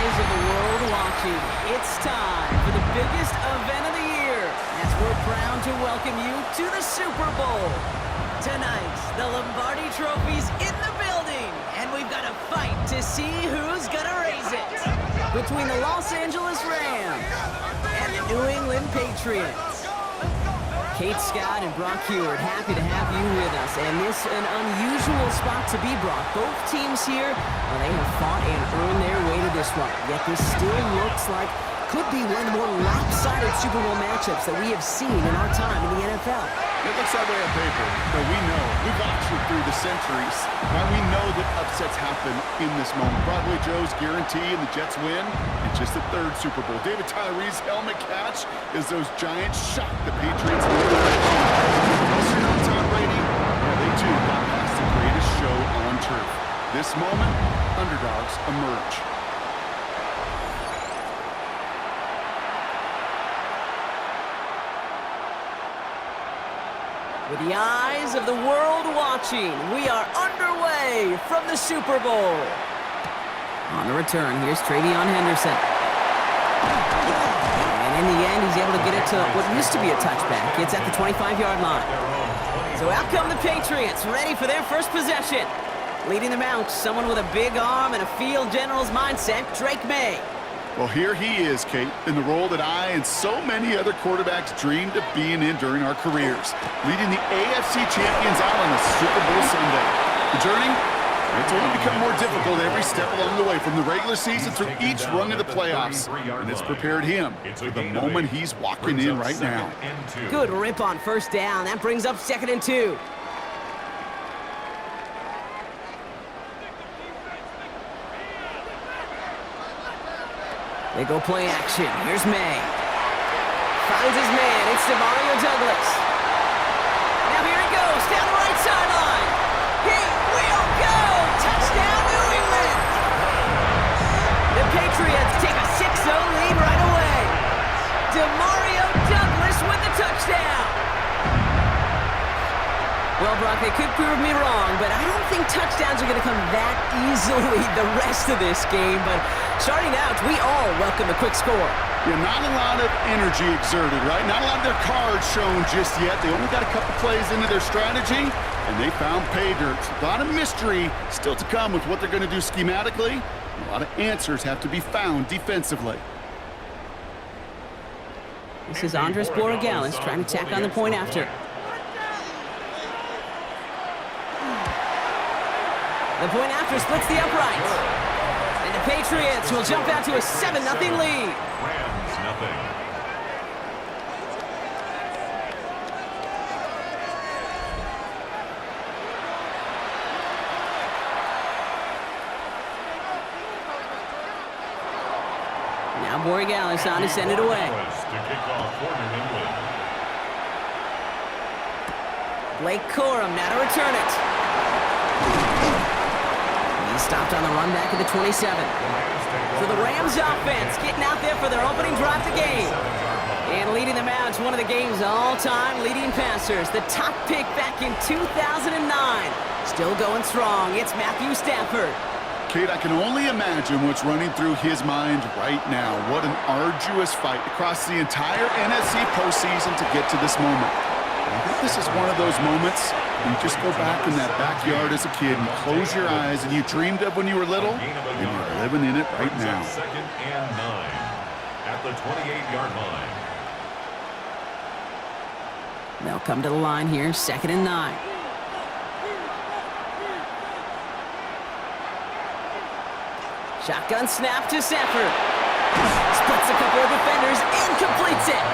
eyes of the world watching, it's time for the biggest event of the year, as we're proud to welcome you to the Super Bowl. Tonight, the Lombardi Trophy's in the building, and we've got a fight to see who's gonna raise it. Between the Los Angeles Rams and the New England Patriots. Kate Scott and Brock Heward, happy to have you with us. And this an unusual spot to be, Brock. Both teams here, well, they have fought and earned their way to this one. Yet this still looks like could be one of the more lopsided Super Bowl matchups that we have seen in our time in the NFL. It looks that way on paper, but we know, we've watched it through the centuries, and we know that upsets happen in this moment. Broadway Joe's guarantee and the Jets win in just the third Super Bowl. David Tyree's helmet catch as those Giants shock the Patriots in the direction. Also, you know Tom Brady, yeah, they too got past the greatest show on turf. This moment, underdogs emerge. With the eyes of the world watching, we are underway from the Super Bowl. On the return, here's Travion Henderson. And in the end, he's able to get it to what used to be a touchback. It's at the 25-yard line. So out come the Patriots, ready for their first possession. Leading them out, someone with a big arm and a field general's mindset, Drake May. Well, here he is, Kate, in the role that I and so many other quarterbacks dreamed of being in during our careers, leading the AFC champions out on a Super Bowl Sunday. The journey, it's only become more difficult every step along the way, from the regular season through each run of the playoffs, and it's prepared him for the moment he's walking in right now. Good rip on first down. That brings up 2nd and 2. They go play action. Here's May. Finds his man. It's Mario Douglas. Now here he goes down the right sideline. He will go. Touchdown, New England. The Patriots take a 6-0 lead right away. Mario Douglas with the touchdown. Well, Brock, they could prove me wrong, but I don't think touchdowns are going to come that easily the rest of this game. But starting out, we all welcome a quick score. Yeah, not a lot of energy exerted, right? Not a lot of their cards shown just yet. They only got a couple plays into their strategy, and they found pay dirt. A lot of mystery still to come with what they're going to do schematically. A lot of answers have to be found defensively. This is Andres Borregales trying to tack on the point after. The point after splits the uprights. And the Patriots will jump out to a 7-0 lead. Rams, nothing. Now Borregales on to send it away. Blake Corum now to return it. Stopped on the run back at the 27. So the Rams offense getting out there for their opening drive of the game. And leading them out to one of the game's all-time leading passers. The top pick back in 2009. Still going strong. It's Matthew Stafford. Kate, I can only imagine what's running through his mind right now. What an arduous fight across the entire NFC postseason to get to this moment. I think this is one of those moments you just go back in that backyard as a kid and close your eyes and you dreamed of when you were little, and you're living in it right now. 2nd and 9 at the 28-yard line. They'll come to the line here, 2nd and 9. Shotgun snap to Stafford. Splits a couple of defenders and completes it.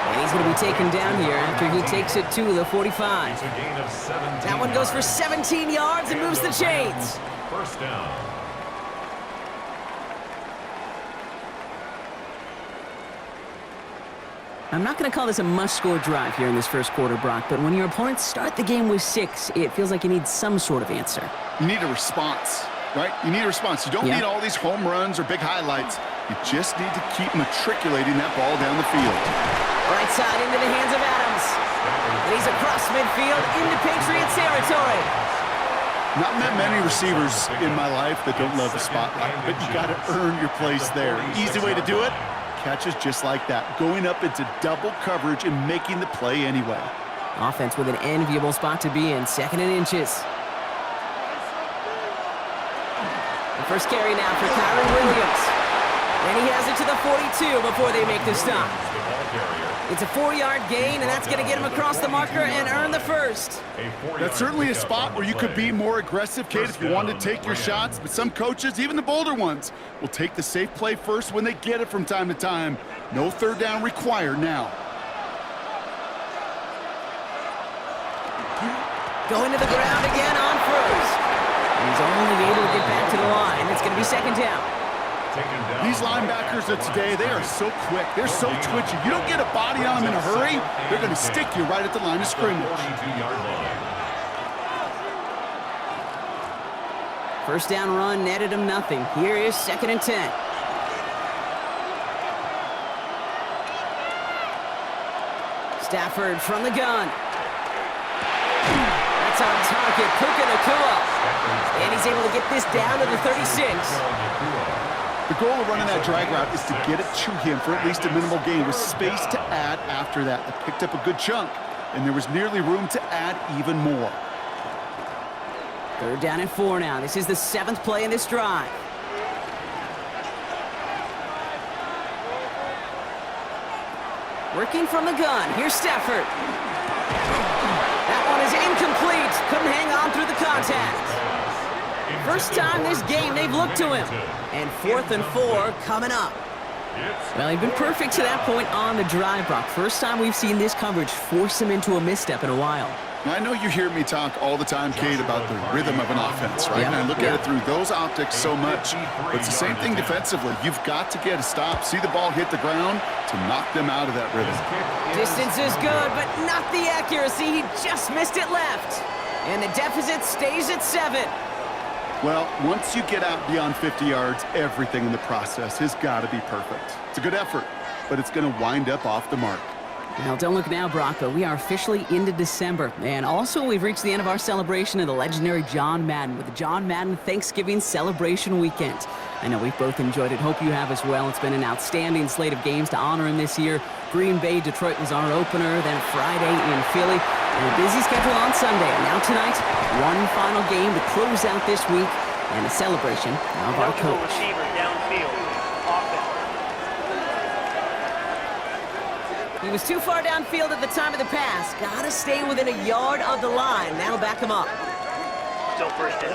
And he's going to be taken down here after he takes it to the 45. That one goes for 17 yards and moves the chains. First down. I'm not going to call this a must-score drive here in this first quarter, Brock, but when your opponents start the game with 6, it feels like you need some sort of answer. You need a response, right? You need a response. You don't need all these home runs or big highlights. You just need to keep matriculating that ball down the field. Right side into the hands of Adams. And he's across midfield into Patriots territory. Not met many receivers in my life that don't love the spotlight, but you got to earn your place there. Easy way to do it, catches just like that, going up into double coverage and making the play anyway. Offense with an enviable spot to be in, 2nd and inches. The first carry now for Kyron Williams. And he has it to the 42 before they make the stop. It's a 4-yard gain, and that's going to get him across the marker and earn the first. That's certainly a spot where you could be more aggressive, Kate, if you wanted to take your shots. But some coaches, even the bolder ones, will take the safe play first when they get it from time to time. No 3rd down required now. Going to the ground again on first. He's only able to get back to the line. It's going to be 2nd down. These linebackers of today, they are so quick. They're so twitchy. You don't get a body on them in a hurry, they're going to stick you right at the line of scrimmage. First down run netted him nothing. Here is 2nd and 10. Stafford from the gun. That's on target, Puka Nacua. And he's able to get this down to the 36. The goal of running that drag route is to get it to him for at least a minimal gain with space to add after that. They picked up a good chunk, and there was nearly room to add even more. 3rd down and 4 now. This is the 7th play in this drive. Working from the gun. Here's Stafford. That one is incomplete. Couldn't hang on through the contact. First time this game they've looked to him. And 4th and 4 coming up. Well, he'd been perfect to that point on the drive, Brock. First time we've seen this coverage force him into a misstep in a while. I know you hear me talk all the time, Kate, about the rhythm of an offense, right? Yeah. And I look at it through those optics so much. But it's the same thing defensively. You've got to get a stop, see the ball hit the ground to knock them out of that rhythm. Distance is good, but not the accuracy. He just missed it left. And the deficit stays at 7. Well, once you get out beyond 50 yards, everything in the process has got to be perfect. It's a good effort, but it's going to wind up off the mark. Now, don't look now, Brock, but we are officially into December. And also, we've reached the end of our celebration of the legendary John Madden with the John Madden Thanksgiving Celebration Weekend. I know we've both enjoyed it. Hope you have as well. It's been an outstanding slate of games to honor him this year. Green Bay, Detroit was our opener, then Friday in Philly, and a busy schedule on Sunday. And now tonight, one final game to close out this week and a celebration of our coach. He was too far downfield at the time of the pass. Gotta stay within a yard of the line. That'll back him up. Still first in.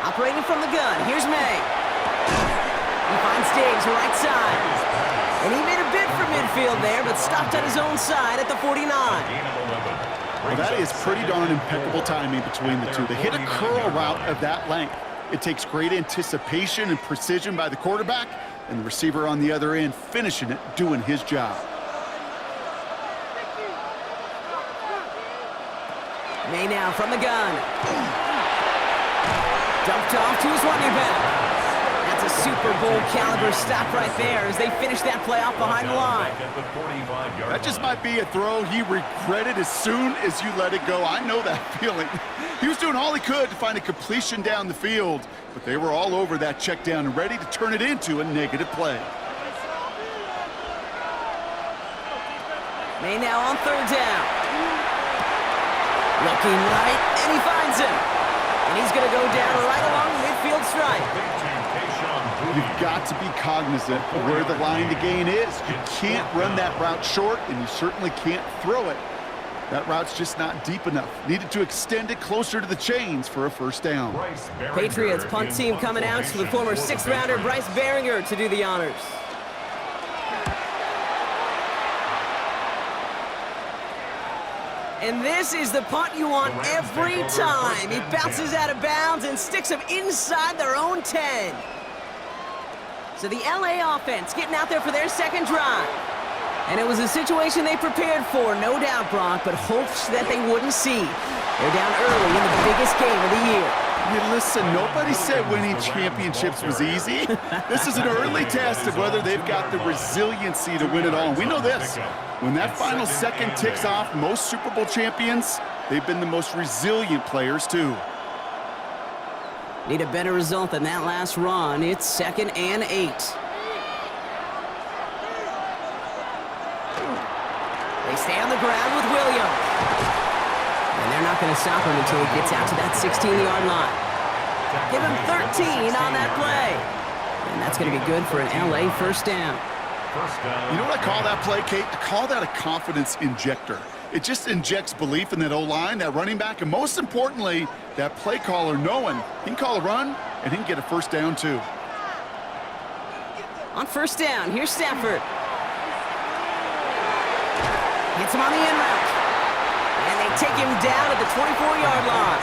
Operating from the gun, here's May. He finds Diggs right side. And he made a bid for midfield there, but stopped on his own side at the 49. Well, that is pretty darn impeccable timing between the two. They hit a curl route of that length. It takes great anticipation and precision by the quarterback, and the receiver on the other end finishing it, doing his job. May now from the gun. Dumped off to his running back. That's a Super Bowl caliber stop right there as they finish that play off behind the line. That just might be a throw he regretted as soon as you let it go. I know that feeling. He was doing all he could to find a completion down the field, but they were all over that check down and ready to turn it into a negative play. May now on 3rd down. Looking right, and he finds him. And he's going to go down right along the midfield stripe. You've got to be cognizant of where the line to gain is. You can't run that route short, and you certainly can't throw it. That route's just not deep enough. Needed to extend it closer to the chains for a first down. Patriots punt team coming out to the former 6th-rounder Bryce Baringer to do the honors. And this is the punt you want every time. He bounces out of bounds and sticks them inside their own 10. So the LA offense getting out there for their second drive. And it was a situation they prepared for, no doubt, Brock, but hopes that they wouldn't see. They're down early in the biggest game of the year. Hey, listen, nobody said winning championships was easy. This is an early test of whether they've got the resiliency to win it all. And we know this. When that final second ticks off, most Super Bowl champions, they've been the most resilient players, too. Need a better result than that last run. It's 2nd and 8. They stay on the ground with Williams. And they're not going to stop him until he gets out to that 16-yard line. Give him 13 on that play. And that's going to be good for an LA first down. You know what I call that play, Kate? I call that a confidence injector. It just injects belief in that O-line, that running back, and most importantly, that play caller knowing he can call a run and he can get a first down too. On first down, here's Stafford. Hits him on the in route. And they take him down at the 24-yard line.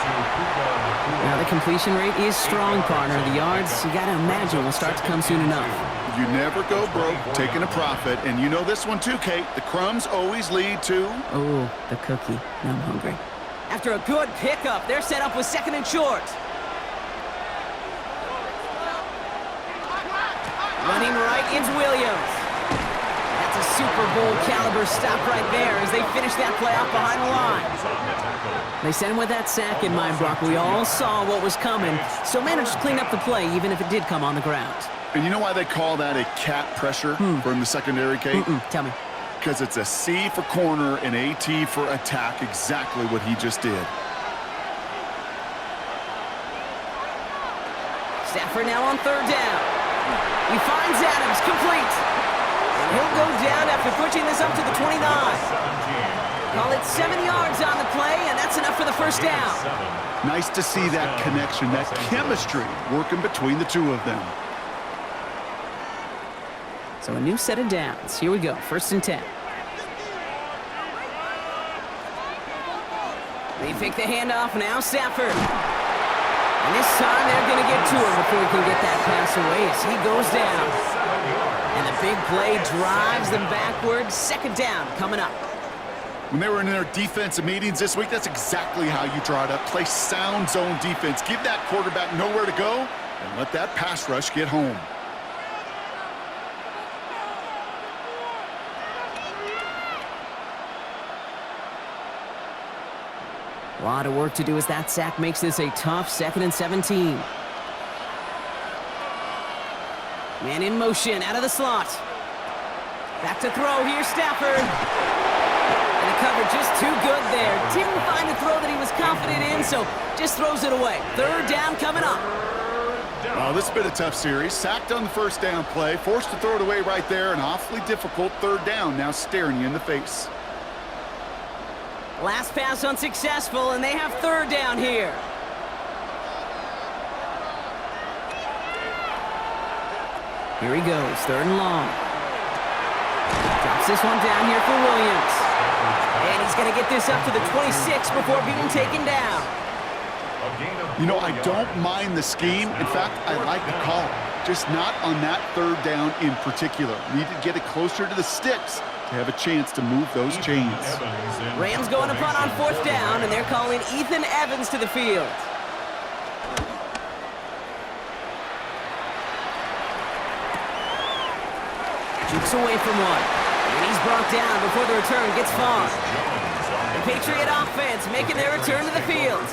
Now the completion rate is strong, partner. The yards, you got to imagine, will start to come soon enough. You never go broke taking a profit, and you know this one too, Kate. The crumbs always lead to... Oh, the cookie. Now I'm hungry. After a good pickup, they're set up with 2nd and short. Running right is Williams. That's a Super Bowl caliber stop right there as they finish that play off behind the line. They sent him with that sack in mind, Brock. We all saw what was coming, so managed to clean up the play even if it did come on the ground. And you know why they call that a cat pressure from the secondary, Kate? Tell me. Because it's a C for corner and a T for attack, exactly what he just did. Stafford now on 3rd down. He finds Adams, complete. And he'll go down after pushing this up to the 29. Call it 7 yards on the play, and that's enough for the first down. Nice to see that connection, that chemistry working between the two of them. So a new set of downs. Here we go, 1st and 10. They fake the handoff, now Stafford. And this time they're going to get to him before he can get that pass away as he goes down. And the big play drives them backwards. 2nd down coming up. When they were in their defensive meetings this week, that's exactly how you draw it up. Play sound zone defense. Give that quarterback nowhere to go and let that pass rush get home. A lot of work to do as that sack makes this a tough 2nd and 17. Man in motion, out of the slot. Back to throw, here's Stafford. And the cover just too good there. Didn't find a throw that he was confident in, so just throws it away. 3rd down coming up. Oh, this has been a tough series. Sacked on the first down play, forced to throw it away right there, an awfully difficult 3rd down now staring you in the face. Last pass unsuccessful, and they have 3rd down here. Here he goes, 3rd and long. Drops this one down here for Williams. And he's going to get this up to the 26 before being taken down. You know, I don't mind the scheme. In fact, I like the call. Just not on that 3rd down in particular. Need to get it closer to the sticks to have a chance to move those chains. Rams going to punt on 4th down, and they're calling Ethan Evans to the field. Jukes away from one. And he's brought down before the return gets far. The Patriot offense making their return to the field.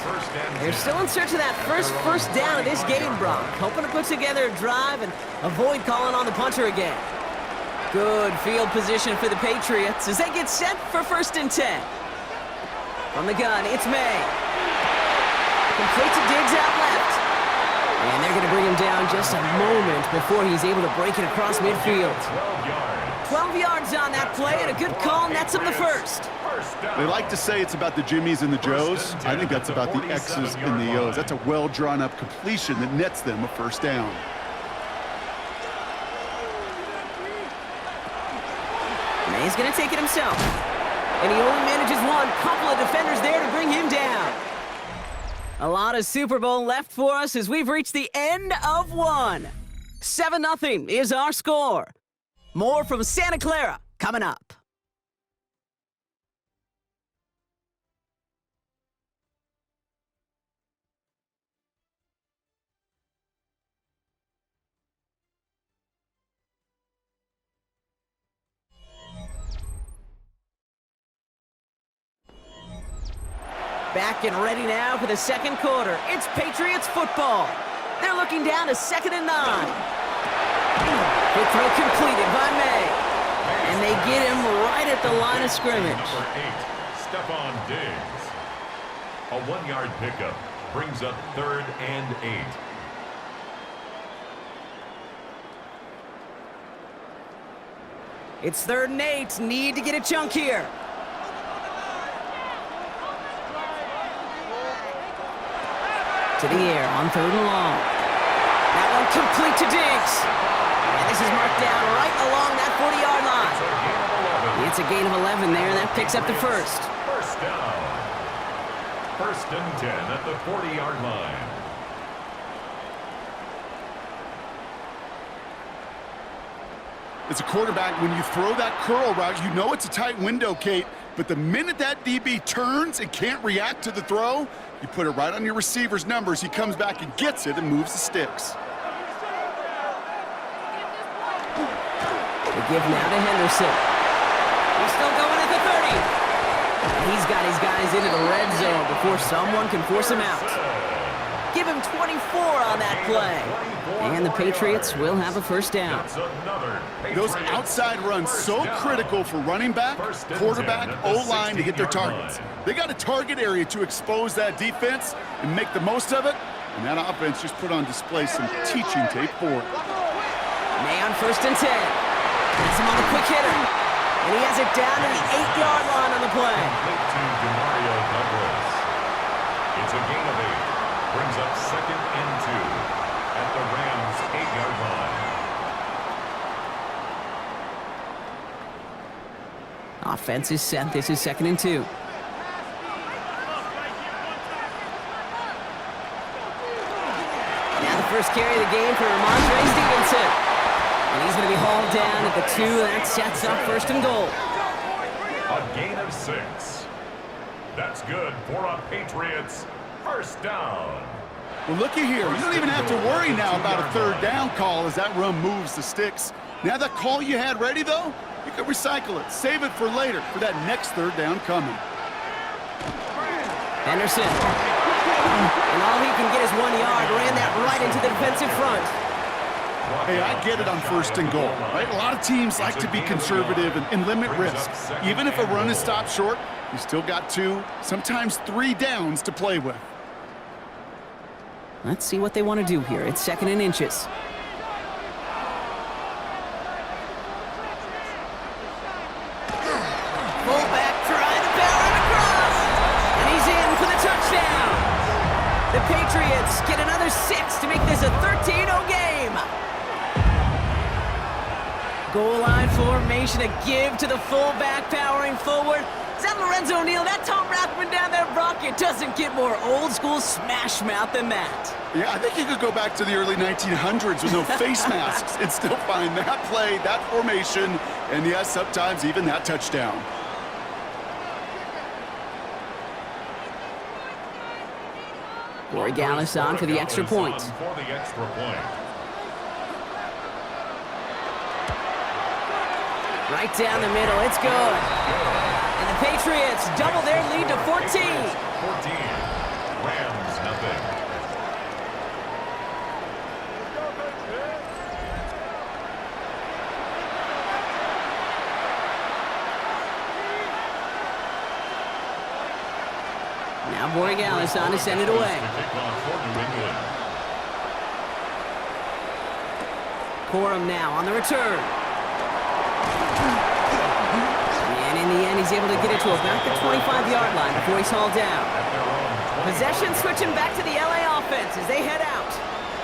They're still in search of that first down of this game, Brock. Hoping to put together a drive and avoid calling on the punter again. Good field position for the Patriots as they get set for 1st and 10. From the gun, it's May. Complete to Diggs out left. And they're going to bring him down just a moment before he's able to break it across midfield. 12 yards on that play, and a good call nets him the first. They like to say it's about the Jimmies and the Joes. I think that's about the X's and the O's. That's a well-drawn-up completion that nets them a 1st down. May's going to take it himself. And he only manages one. Couple of defenders there to bring him down. A lot of Super Bowl left for us as we've reached the end of one. 7-0 is our score. More from Santa Clara coming up. Back and ready now for the second quarter. It's Patriots football. They're looking down to 2nd and 9. Quick throw completed by May. And they get him right at the line of scrimmage. Number 8, Stephon Diggs. A 1-yard pickup brings up 3rd and 8. It's 3rd and 8. Need to get a chunk here. To the air on 3rd and long. That one complete to Diggs. And this is marked down right along that 40-yard line. It's a gain of 11 there. That picks up the first. First down. 1st and 10 at the 40-yard line. As a quarterback, when you throw that curl route, you know it's a tight window, Kate. But the minute that DB turns and can't react to the throw, you put it right on your receiver's numbers. He comes back and gets it and moves the sticks. The give now to Henderson. He's still going at the 30. And he's got his guys into the red zone before someone can force him out. Give him 24 on that play. And the Patriots will have a first down. Those outside runs so critical for running back, quarterback, O-line to hit their targets. They got a target area to expose that defense and make the most of it. And that offense just put on display some teaching tape for it. May on 1st and 10. That's him on the quick hitter. And he has it down to the 8-yard line on the play. It's a gain of 8. Brings up 2nd and 2 at the Rams' 8-yard line. Offense is set. This is 2nd and 2. Now the first carry of the game for Ramondre Stevenson. And he's going to be hauled down at the 2. That sets up 1st and goal. A gain of 6. That's good for a Patriots first down. Well, looky here. You don't even have to worry now about a 3rd down call as that run moves the sticks. Now that call you had ready, though, you can recycle it. Save it for later for that next 3rd down coming. Henderson. And all he can get is 1 yard. Ran that right into the defensive front. Hey, I get it on 1st and goal, right? A lot of teams like to be conservative and limit risk. Even if a run is stopped short, you still got 2, sometimes 3 downs to play with. Let's see what they want to do here. It's 2nd and inches. Fullback trying to power it across. And he's in for the touchdown. The Patriots get another 6 to make this a 13-0 game. Goal line formation, a give to the fullback powering forward. Is that Lorenzo Neal? That Tom Rathman down there, Brock? It doesn't get more old school smash mouth than that. Yeah, I think you could go back to the early 1900s with no face masks and still find that play, that formation, and yes, sometimes even that touchdown. Corey Gallis on for the extra point. Right down the middle, it's good. And the Patriots double their lead to 14. 14. Rams, nothing. Now Borregales on to send it away. Corum now on the return. And in the end, he's able to get it to about the 25-yard line before he's hauled down. Possession switching back to the LA offense as they head out.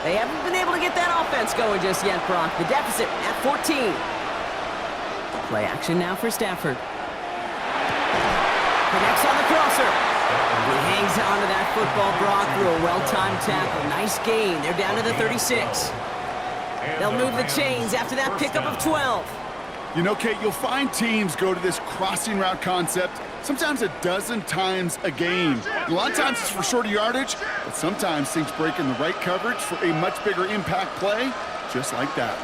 They haven't been able to get that offense going just yet, Brock. The deficit at 14. Play action now for Stafford. Connects on the crosser. He hangs on to that football, Brock, through a well-timed tackle. Nice gain. They're down to the 36. They'll move the chains after that pickup of 12. You know, Kate, you'll find teams go to this crossing route concept sometimes a dozen times a game. A lot of times it's for shorter yardage, but sometimes things break in the right coverage for a much bigger impact play, just like that.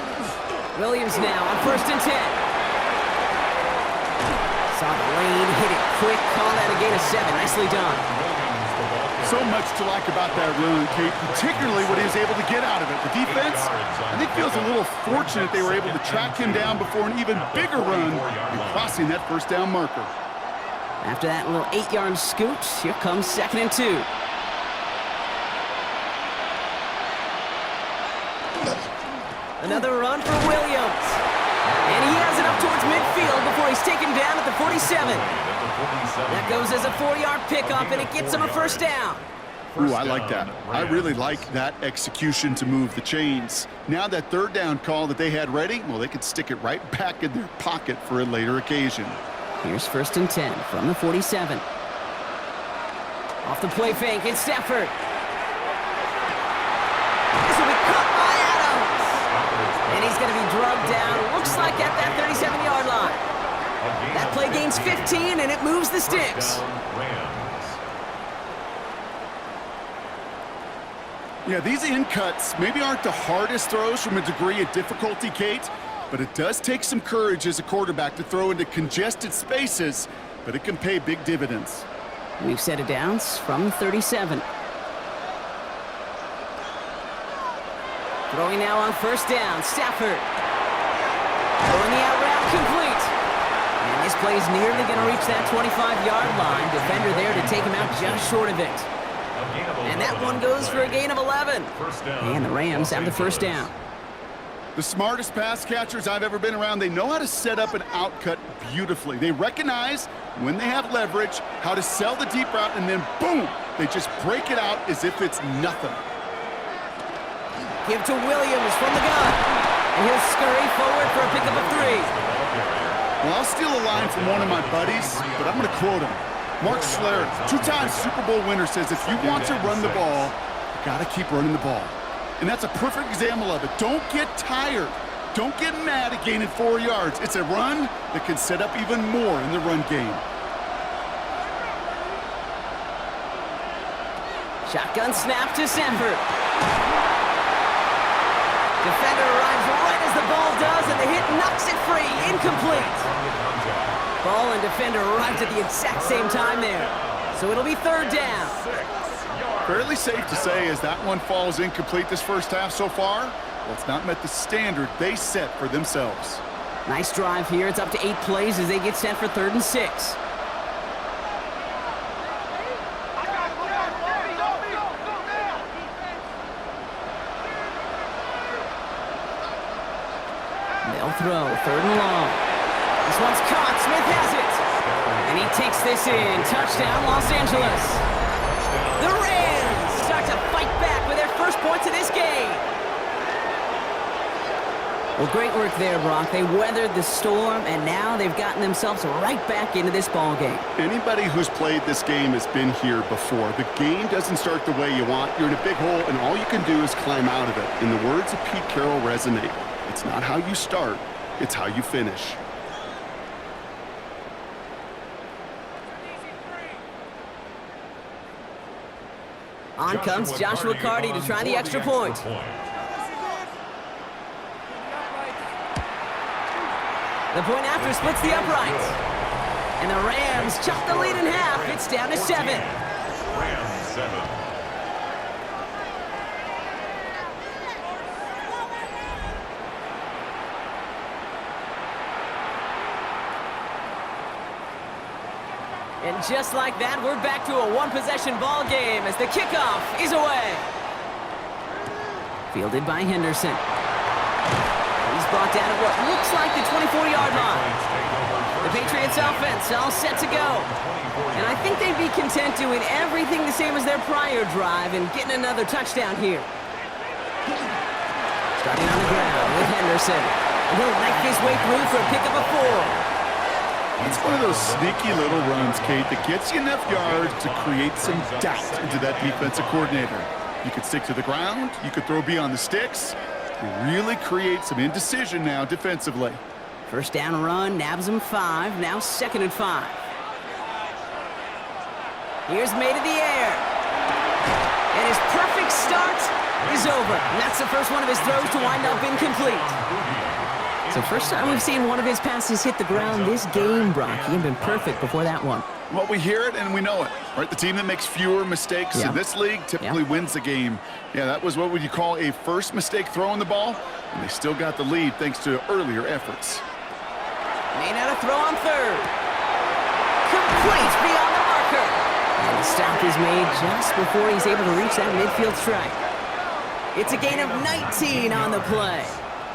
Williams now on 1st and 10. Saw the lane, hit it quick, call that a gain of 7. Nicely done. So much to like about that run, Kate, particularly what he was able to get out of it. The defense, I think, feels a little fortunate they were able to track him down before an even bigger run and crossing that first down marker. After that little 8-yard scoot, here comes 2nd and 2. Another run for Williams. And he has it up towards midfield before he's taken down at the 47. That goes as a 4-yard pickup, and it gets him a first down. Ooh, I like that. I really like that execution to move the chains. Now that 3rd down call that they had ready, well, they could stick it right back in their pocket for a later occasion. Here's 1st and 10 from the 47. Off the play fake, it's Stafford. This will be caught by Adams. And he's going to be drugged down, looks like at that 37-yard line. That play gains 15, and it moves the sticks. Yeah, these in cuts maybe aren't the hardest throws from a degree of difficulty, Kate, but it does take some courage as a quarterback to throw into congested spaces, but it can pay big dividends. We've set it down from 37. Throwing now on 1st down, Stafford. Throwing the out route complete. And this play is nearly going to reach that 25-yard line. Defender there to take him out just short of it. And that one goes for a gain of 11. And the Rams have the 1st down. The smartest pass catchers I've ever been around, they know how to set up an out cut beautifully. They recognize when they have leverage, how to sell the deep route, and then boom, they just break it out as if it's nothing. Give to Williams from the gun. And he'll scurry forward for a pickup of 3. Well, I'll steal a line from one of my buddies, but I'm going to quote him. Mark Schler, 2-time Super Bowl winner, says if you want to run the ball, you got to keep running the ball. And that's a perfect example of it. Don't get tired. Don't get mad at gaining 4 yards. It's a run that can set up even more in the run game. Shotgun snap to Sanford. Defender arrives right as the ball does, and the hit knocks it free. Incomplete. Ball and defender arrived at the exact same time there. So it'll be 3rd down. Fairly safe to say as that one falls incomplete this first half so far, well, it's not met the standard they set for themselves. Nice drive here. It's up to 8 plays as they get set for 3rd and 6. They'll throw 3rd and long. This one's caught. Smith has it. And he takes this in. Touchdown, Los Angeles. The Rams start to fight back with their first points of this game. Well, great work there, Brock. They weathered the storm, and now they've gotten themselves right back into this ball game. Anybody who's played this game has been here before. The game doesn't start the way you want. You're in a big hole, and all you can do is climb out of it. And the words of Pete Carroll resonate. It's not how you start, it's how you finish. On comes Joshua Carty to try the extra point. The point after splits the uprights. And the Rams chop the lead in half. It's down to 7. Rams 7. And just like that, we're back to a one-possession ball game as the kickoff is away. Fielded by Henderson. He's brought down at what looks like the 24-yard line. The Patriots offense all set to go. And I think they'd be content doing everything the same as their prior drive and getting another touchdown here. Starting on the ground with Henderson. And he'll knife his way through for a pickup of 4. It's one of those sneaky little runs, Kate, that gets you enough yards to create some doubt into that defensive coordinator. You could stick to the ground, you could throw beyond the sticks, and really create some indecision now defensively. First down run, nabs him 5, now 2nd and 5. Here's made in the air. And his perfect start is over. And that's the first one of his throws to wind up incomplete. So first time we've seen one of his passes hit the ground this game, Brock. He had been perfect before that one. Well, we hear it and we know it, right? The team that makes fewer mistakes in this league typically wins the game. Yeah, that was what would you call a first mistake throwing the ball, and they still got the lead thanks to earlier efforts. Made out a throw on third. Complete beyond the marker. And the stop is made just before he's able to reach that midfield strike. It's a gain of 19 on the play.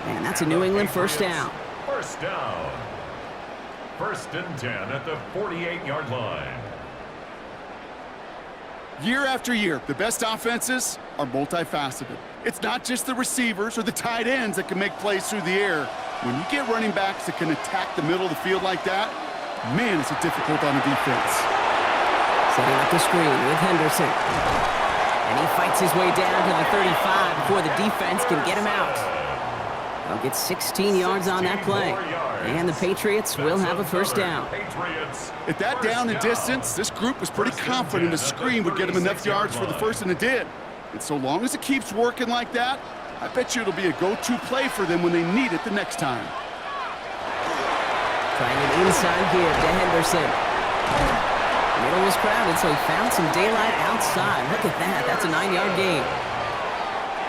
And that's a New England first down. First down. First and 10 at the 48-yard line. Year after year, the best offenses are multifaceted. It's not just the receivers or the tight ends that can make plays through the air. When you get running backs that can attack the middle of the field like that, man, it's difficult on the defense. Setting up the screen with Henderson. And he fights his way down to the 35 before the defense can get him out. They'll get 16 yards on that play. And the Patriots will have a first down. At that down and distance, this group was pretty confident the screen would get them enough yards for the first, and it did. And so long as it keeps working like that, I bet you it'll be a go-to play for them when they need it the next time. Trying an inside give to Henderson. Middle was crowded, so he found some daylight outside. Look at that. That's a 9-yard gain.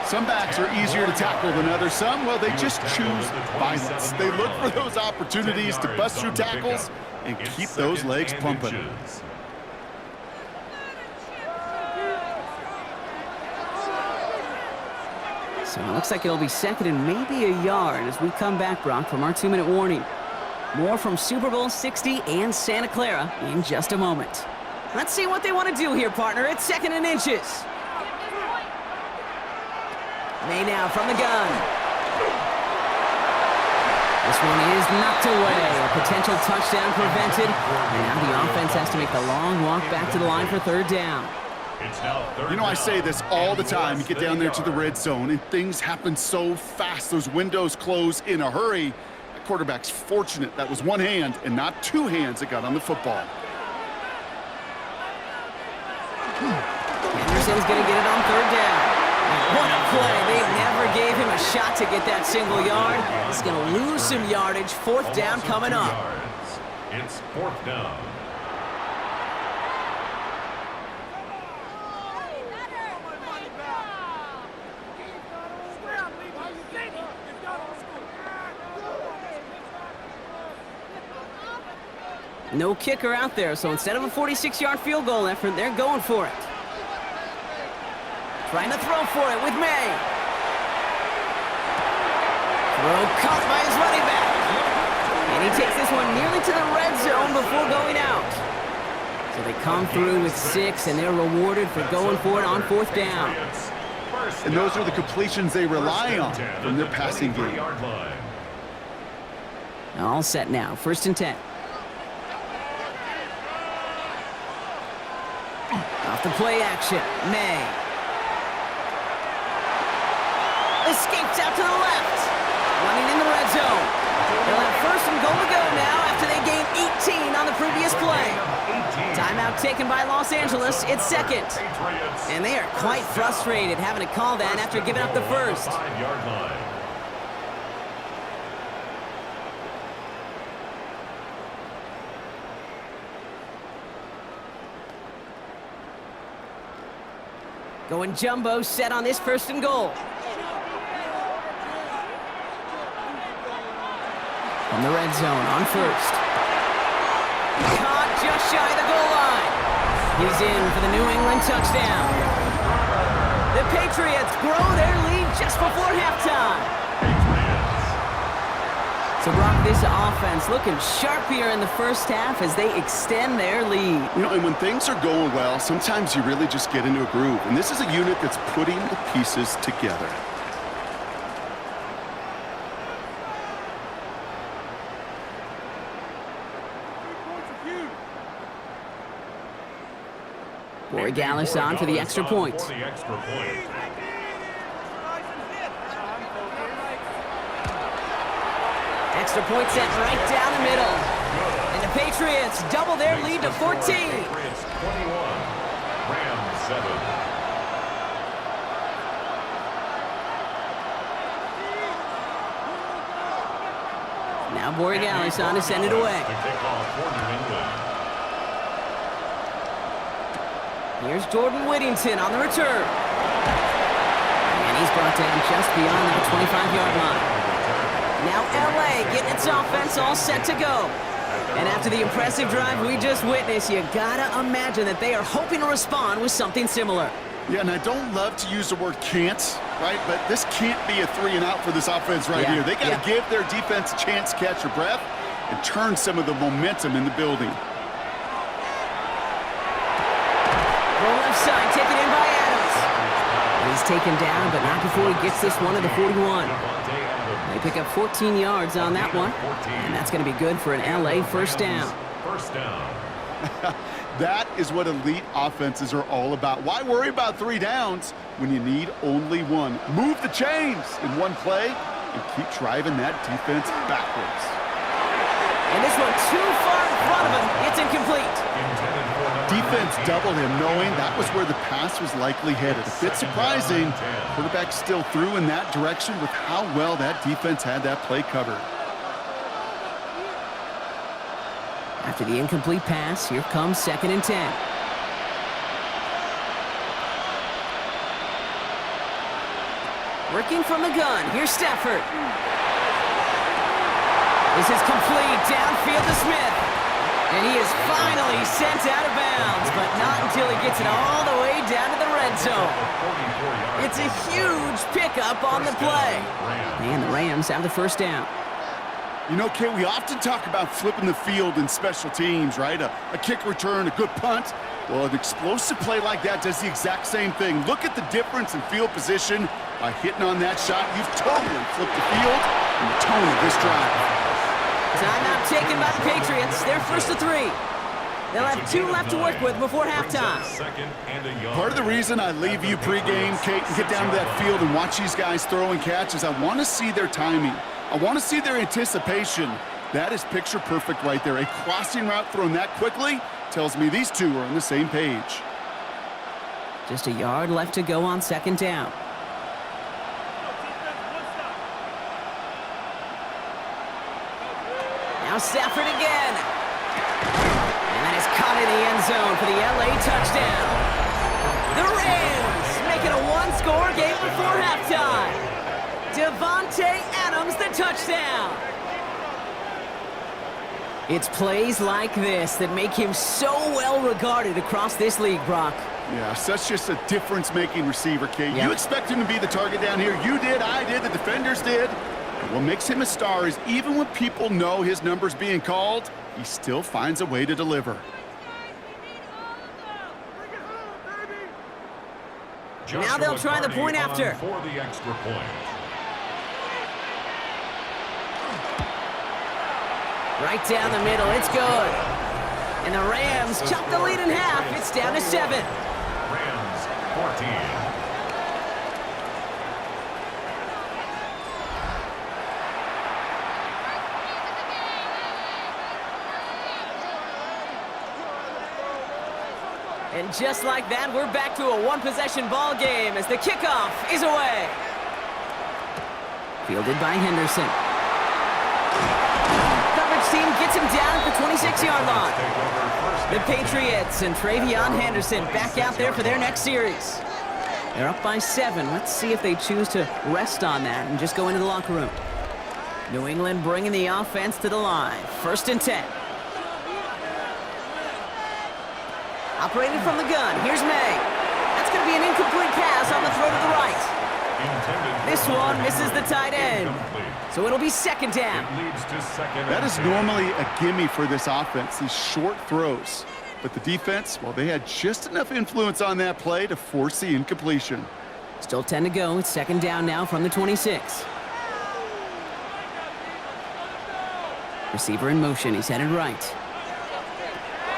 Some backs are easier to tackle than others. Some, well, they just choose violence. They look for those opportunities to bust through tackles and keep those legs pumping. So it looks like it'll be second and maybe a yard as we come back, Brock, from our 2-minute warning. More from Super Bowl 60 and Santa Clara in just a moment. Let's see what they want to do here, partner. It's second and inches. May now from the gun. This one is knocked away. A potential touchdown prevented. And now the offense has to make the long walk back to the line for third down. You know, I say this all the time. You get down there to the red zone, and things happen so fast. Those windows close in a hurry. The quarterback's fortunate that was one hand and not two hands that got on the football. Henderson's going to get it on third down. What a play. They never gave him a shot to get that single yard. He's going to lose some yardage. Fourth down coming up. It's fourth down. No kicker out there, so instead of a 46-yard field goal effort, they're going for it. Trying to throw for it with May. Throw caught by his running back. And he takes this one nearly to the red zone before going out. So they come through with 6, and they're rewarded for going for it on fourth down. And those are the completions they rely on from their passing game. All set now, first and 10. Off the play action, May. Escapes out to the left. Running in the red zone. They'll have first and goal to go now after they gained 18 on the previous play. Timeout taken by Los Angeles. It's second. And they are quite frustrated having to call that after giving up the first. Going jumbo set on this first and goal. From the red zone on first. Caught just shy of the goal line. He's in for the New England touchdown. The Patriots grow their lead just before halftime. So, Brock, this offense looking sharp here in the first half as they extend their lead. You know, and when things are going well, sometimes you really just get into a groove. And this is a unit that's putting the pieces together. Corey Gallis on for the extra point. Extra point set right down the middle. And the Patriots double their lead to 14. Patriots 21, Rams 7. Now Borregales on to send it away. The kickoff for New England. Here's Jordan Whittington on the return. And he's brought down just beyond that 25-yard line. Now LA getting its offense all set to go. And after the impressive drive we just witnessed, you gotta imagine that they are hoping to respond with something similar. Yeah, and I don't love to use the word can't, right? But this can't be a 3-and-out for this offense right here. They got to give their defense a chance to catch their breath and turn some of the momentum in the building. Roll left side, taken in by Adams. And he's taken down, but not before he gets this one to the 41. They pick up 14 yards on that one, and that's going to be good for an LA first down. First down. That is what elite offenses are all about. Why worry about 3 downs when you need only one? Move the chains in one play and keep driving that defense backwards. And this one too far in front of him. It's incomplete. Defense doubled him, knowing that was where the pass was likely headed. A bit surprising. Quarterback still threw in that direction with how well that defense had that play covered. After the incomplete pass, here comes 2nd and 10. Working from the gun, here's Stafford. This is complete, downfield to Smith. And he is finally sent out of bounds, but not until he gets it all the way down to the red zone. It's a huge pickup on the play. And the Rams have the first down. You know, Kate, we often talk about flipping the field in special teams, right? A kick return, a good punt. Well, an explosive play like that does the exact same thing. Look at the difference in field position. By hitting on that shot, you've totally flipped the field and the tone of this drive. Timeout taken by the Patriots. They're first to 3. They'll have 2 left to work with before halftime. Part of the reason I leave you pregame, Kate, and get down to that field and watch these guys throw and catch is I want to see their timing. I want to see their anticipation. That is picture perfect right there. A crossing route thrown that quickly tells me these two are on the same page. Just a yard left to go on 2nd down. Now Stafford again. And that is caught in the end zone for the LA touchdown. The Rams make it a 1-score game before halftime. Devontae Adams, the touchdown. It's plays like this that make him so well regarded across this league, Brock. Yeah, such just a difference-making receiver, Kate. Yep. You expect him to be the target down here. You did, I did, the defenders did. And what makes him a star is even when people know his number's being called, he still finds a way to deliver. Now they'll try the point after. For the extra point. Right down the middle, it's good. And the Rams chop the lead in half. It's down to 7. Rams 14. And just like that, we're back to a 1-possession ball game as the kickoff is away. Fielded by Henderson. Coverage team gets him down at the 26-yard line. The Patriots and Travion Henderson back out there for their next series. They're up by 7. Let's see if they choose to rest on that and just go into the locker room. New England bringing the offense to the line. 1st and 10. Operated from the gun. Here's May. That's going to be an incomplete pass on the throw to the right. This one misses the tight end. So it'll be 2nd down. That is normally a gimme for this offense, these short throws. But the defense, well, they had just enough influence on that play to force the incompletion. Still 10 to go. It's 2nd down now from the 26. Receiver in motion. He's headed right.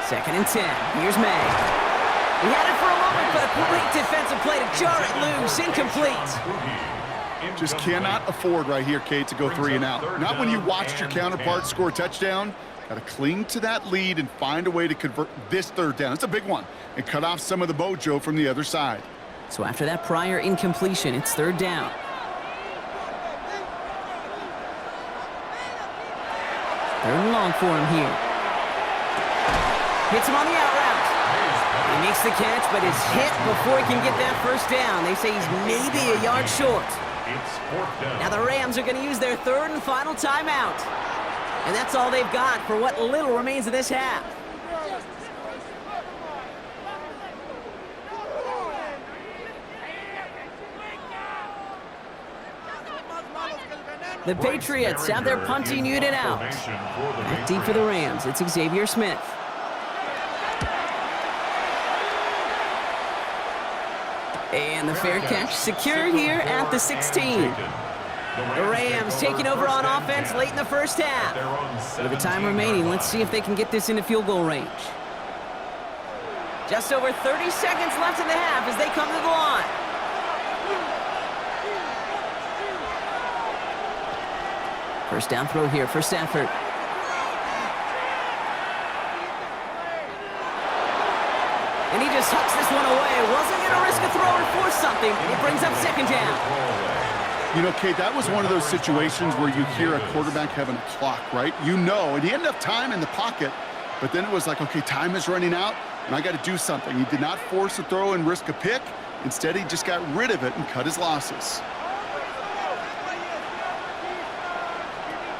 2nd and 10. Here's May. He had it for a moment, but a great defensive play to jar it loose. Incomplete. Just cannot afford right here, Kate, to go 3 and out. Not when you watched your counterpart score a touchdown. Got to cling to that lead and find a way to convert this 3rd down. It's a big one. And cut off some of the mojo from the other side. So after that prior incompletion, it's 3rd down. Third and long for him here. Hits him on the out route. He makes the catch, but is hit before he can get that first down. They say he's maybe a yard short. It's fourth down. Now the Rams are going to use their third and final timeout. And that's all they've got for what little remains of this half. The Patriots have their punting unit out. Back deep for the Rams, it's Xavier Smith. And the fair catch secure here at the 16. The Rams taking over on offense late in the first half. With the time remaining, let's see if they can get this into field goal range. Just over 30 seconds left in the half as they come to the line. First down throw here for Stafford. And he just hucks this one away. Wasn't going to risk a throw or force something. It brings up second down. You know, Kate, that was one of those situations where you hear a quarterback having a clock, right? You know, and he had enough time in the pocket, but then it was like, okay, time is running out, and I got to do something. He did not force a throw and risk a pick. Instead, he just got rid of it and cut his losses.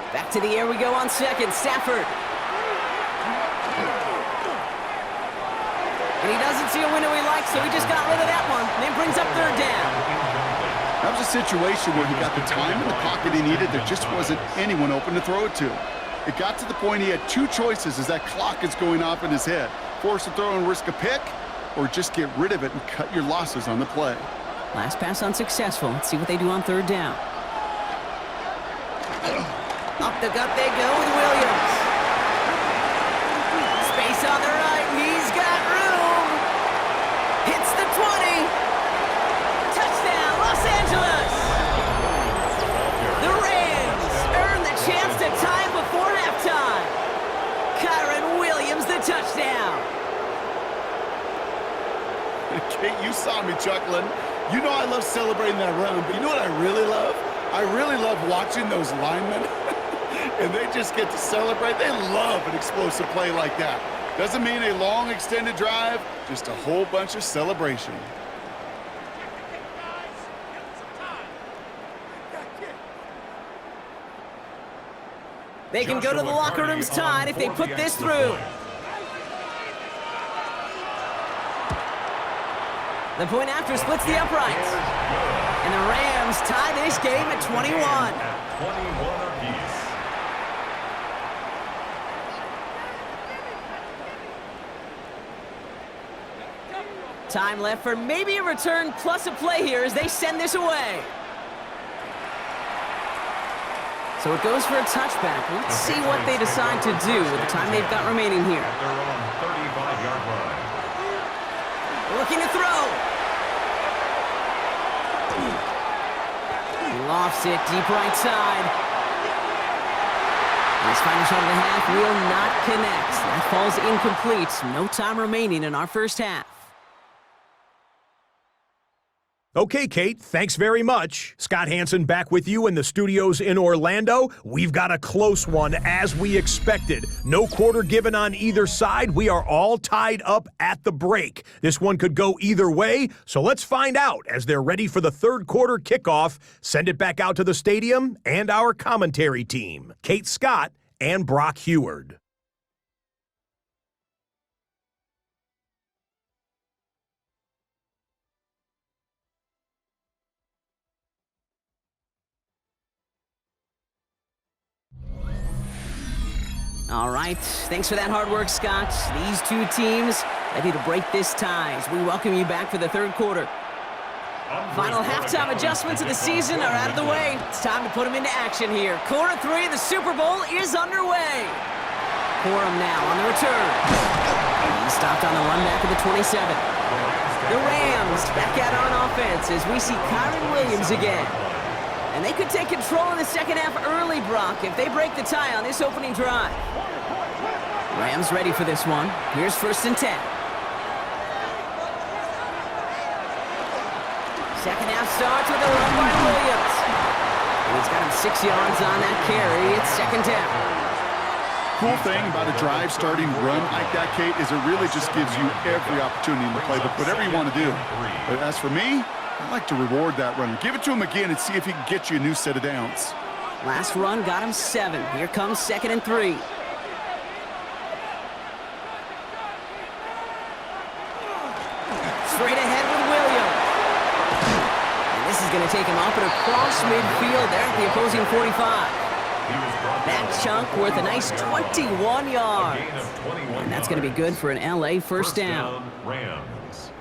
Back to the air we go on second. Stafford. And he doesn't see a window he likes, so he just got rid of that one. And then brings up third down. That was a situation where he got the time in the pocket he needed. There just wasn't anyone open to throw it to. It got to the point he had two choices as that clock is going off in his head. Force a throw and risk a pick, or just get rid of it and cut your losses on the play. Last pass unsuccessful. Let's see what they do on third down. Up the gut they go with Williams. Space on the right. He's got room. Hits the 20. Touchdown, Los Angeles. The Rams earn the chance to tie before halftime. Kyron Williams, the touchdown. Kate, you saw me chuckling. You know I love celebrating that run, but you know what I really love? I really love watching those linemen. And they just get to celebrate. They love an explosive play like that. Doesn't mean a long extended drive, just a whole bunch of celebration. They can go to the locker rooms tied if they put this through. The point after splits the uprights. And the Rams tie this game at 21. 21 apiece. Time left for maybe a return plus a play here as they send this away. So it goes for a touchback. Let's see what they decide to do with the time they've got remaining here. At their own 35-yard line. Looking to throw. He lofts it deep right side. And his final shot of the half will not connect. That falls incomplete. No time remaining in our first half. Okay, Kate, thanks very much. Scott Hansen back with you in the studios in Orlando. We've got a close one, as we expected. No quarter given on either side. We are all tied up at the break. This one could go either way, so let's find out as they're ready for the third quarter kickoff. Send it back out to the stadium and our commentary team, Kate Scott and Brock Heward. All right, thanks for that hard work, Scott. These two teams ready to break this tie as we welcome you back for the third quarter. Final halftime adjustments of the season are out of the way. It's time to put them into action here. Quarter 3 of the Super Bowl is underway. Corum now on the return. He stopped on the run back of the 27. The Rams back out on offense as we see Kyron Williams again. And they could take control in the second half early, Brock, if they break the tie on this opening drive. Rams ready for this one. Here's 1st and 10. Second half starts with a run by Williams. And he's got him 6 yards on that carry. It's second down. cool thing about a drive starting run like that, Kate, is it really just gives you every opportunity in the playbook, whatever you want to do. But as for me, I like to reward that runner. Give it to him again and see if he can get you a new set of downs. Last run got him 7. Here comes 2nd and 3. Straight ahead with Williams. And this is going to take him up and across midfield there at the opposing 45. That chunk worth a nice 21 yards. And that's going to be good for an LA first down. Rams.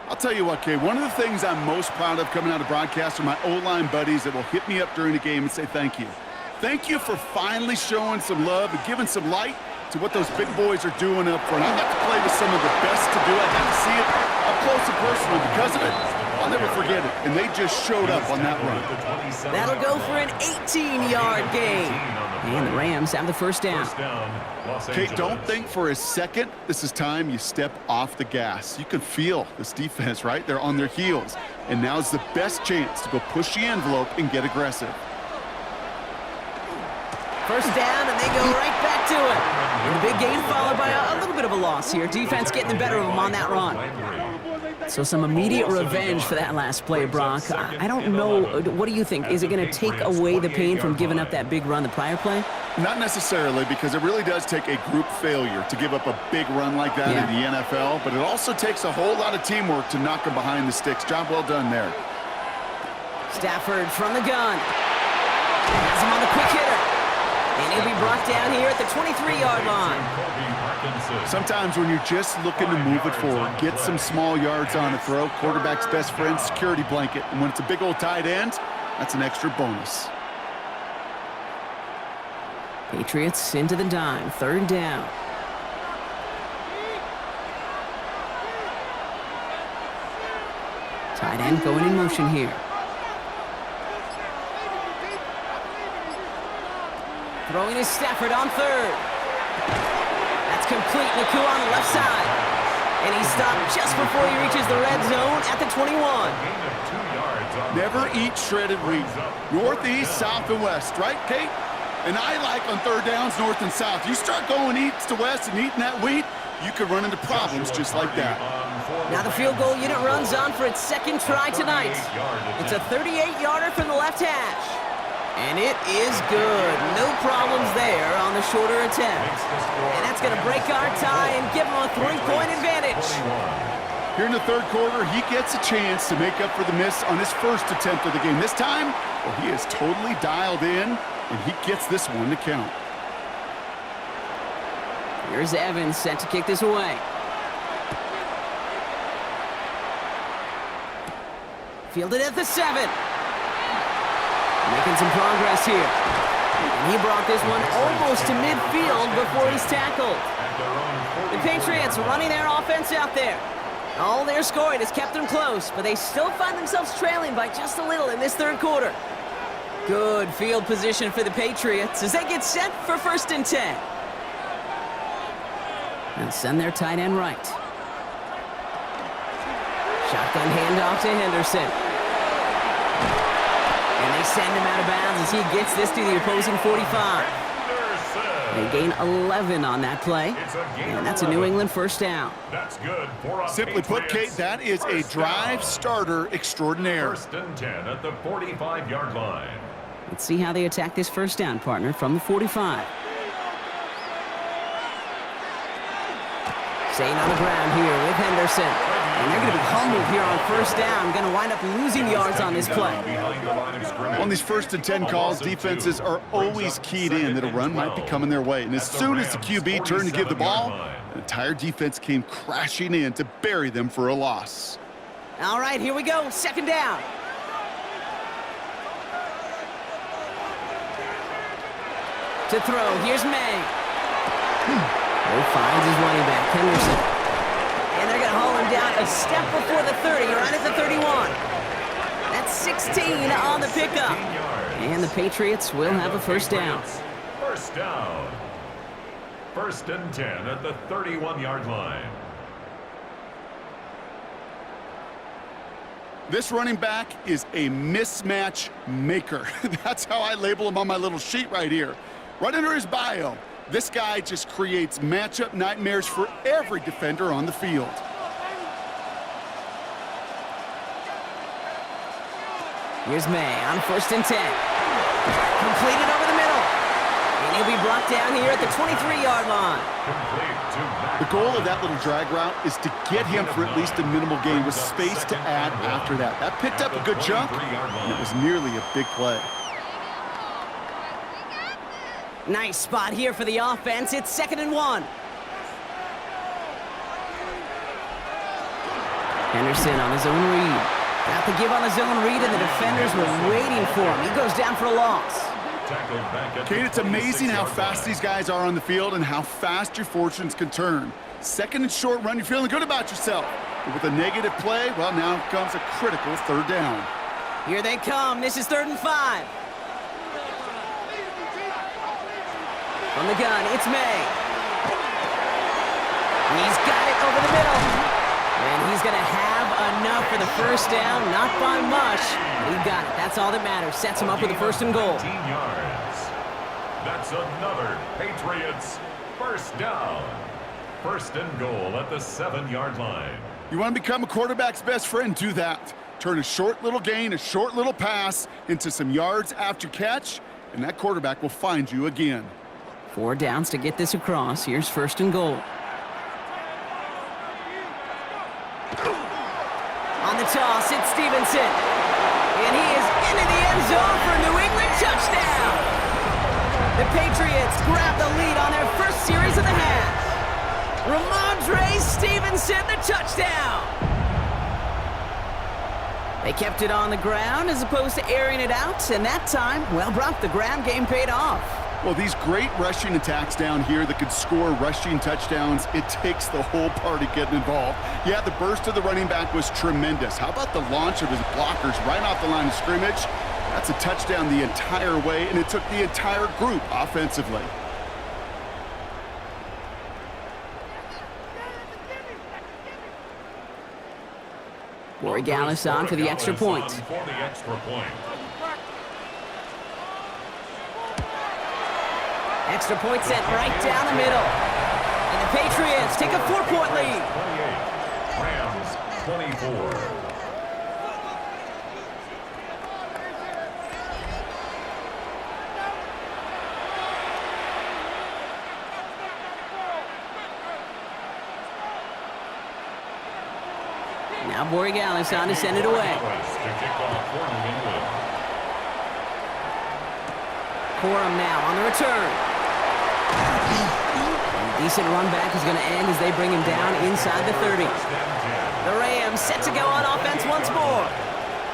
I'll tell you what, Kay, one of the things I'm most proud of coming out of broadcast are my O-line buddies that will hit me up during the game and say thank you. Thank you for finally showing some love and giving some light to what those big boys are doing up front. I got to play with some of the best to do it. I got to see it up close and personal. Because of it, I'll never forget it. And they just showed up on that run. That'll go for an 18-yard gain. And the Rams have the first down. Kate, don't think for a second this is time you step off the gas. You can feel this defense, right? They're on their heels. And now's the best chance to go push the envelope and get aggressive. First down, and they go right back to it. And the big gain followed by a little bit of a loss here. Defense getting the better of them on that run. So some immediate revenge for that last play, Brock. I don't know. What do you think? Is it going to take away the pain from giving up that big run the prior play? Not necessarily, because it really does take a group failure to give up a big run like that in the NFL. But it also takes a whole lot of teamwork to knock them behind the sticks. Job well done there. Stafford from the gun. Has him on the quick hitter. And he'll be brought down here at the 23-yard line. Sometimes when you're just looking to move it forward, get some small yards on a throw, quarterback's best friend, security blanket. And when it's a big old tight end, that's an extra bonus. Patriots into the dime, 3rd down. Tight end going in motion here. Throwing is Stafford on 3rd. That's complete. Naku on the left side. And he stopped just before he reaches the red zone at the 21. Never eat shredded wheat. North, east, south, and west. Right, Kate? And I like on 3rd downs, north and south. You start going east to west and eating that wheat, you could run into problems just like that. Now the field goal unit runs on for its 2nd try tonight. It's a 38-yarder from the left hash. And it is good. No problems there on the shorter attempt. And that's going to break our tie and give him a 3-point advantage. Here in the 3rd quarter, he gets a chance to make up for the miss on his first attempt of the game. This time, well, he is totally dialed in, and he gets this one to count. Here's Evans set to kick this away. Fielded at the 7. Making some progress here. And he brought this one almost to midfield before he's tackled. The Patriots running their offense out there. All their scoring has kept them close, but they still find themselves trailing by just a little in this 3rd quarter. Good field position for the Patriots as they get set for 1st and 10. And send their tight end right. Shotgun handoff to Henderson. And they send him out of bounds as he gets this to the opposing 45. They gain 11 on that play, and that's a New England first down. That's good for Simply put, Kate, that is a drive starter extraordinaire. 1st and 10 at the 45-yard line. Let's see how they attack this first down, partner, from the 45. Staying on the ground here with Henderson. And they're going to be humbled here on 1st down. Going to wind up losing yards on this play. On these 1st and 10 calls, defenses are always keyed in that a run might be coming their way. And as soon as the QB turned to give the ball, the entire defense came crashing in to bury them for a loss. All right, here we go. 2nd down. To throw, here's May. Finds his running back, Henderson. And they're going to haul him down a step before the 30, right at the 31. That's 16 on the pickup. And the Patriots will have a 1st down. 1st down. 1st and 10 at the 31-yard line. This running back is a mismatch maker. That's how I label him on my little sheet right here. Right under his bio, this guy just creates matchup nightmares for every defender on the field. Here's May on 1st and 10. Completed over the middle. And he'll be brought down here at the 23-yard line. The goal of that little drag route is to get him for at least a minimal gain with space to add after that. That picked up a good chunk, and it was nearly a big play. Nice spot here for the offense. It's 2nd and 1. Henderson on his own read. Got the give on his own read, and the defenders were waiting for him. He goes down for a loss. Kate, it's amazing how fast these guys are on the field and how fast your fortunes can turn. 2nd and short run, you're feeling good about yourself. But with a negative play, well, now comes a critical 3rd down. Here they come. This is 3rd and 5. From the gun, it's May. He's got it over the middle. And he's going to have enough for the 1st down. Not by much, but he got it. That's all that matters. Sets him up with a 1st and goal. 19 yards. That's another Patriots 1st down. 1st and goal at the 7-yard line. You want to become a quarterback's best friend? Do that. Turn a short little gain, a short little pass into some yards after catch, and that quarterback will find you again. 4 downs to get this across. Here's 1st and goal. On the toss, it's Stevenson. And he is into the end zone for a New England touchdown. The Patriots grab the lead on their 1st series of the half. Ramondre Stevenson, the touchdown. They kept it on the ground as opposed to airing it out, and that time, well, Brock, the ground game paid off. Well, these great rushing attacks down here that could score rushing touchdowns, it takes the whole party getting involved. Yeah, the burst of the running back was tremendous. How about the launch of his blockers right off the line of scrimmage? That's a touchdown the entire way, and it took the entire group offensively. Borregales on for the extra point. Extra point sent right down the middle. And the Patriots take a 4-point lead. 28, Rams 24. Now Borregales on to send it away. Corum now on the return. Decent run back is going to end as they bring him down inside the 30. The Rams set to go on offense once more.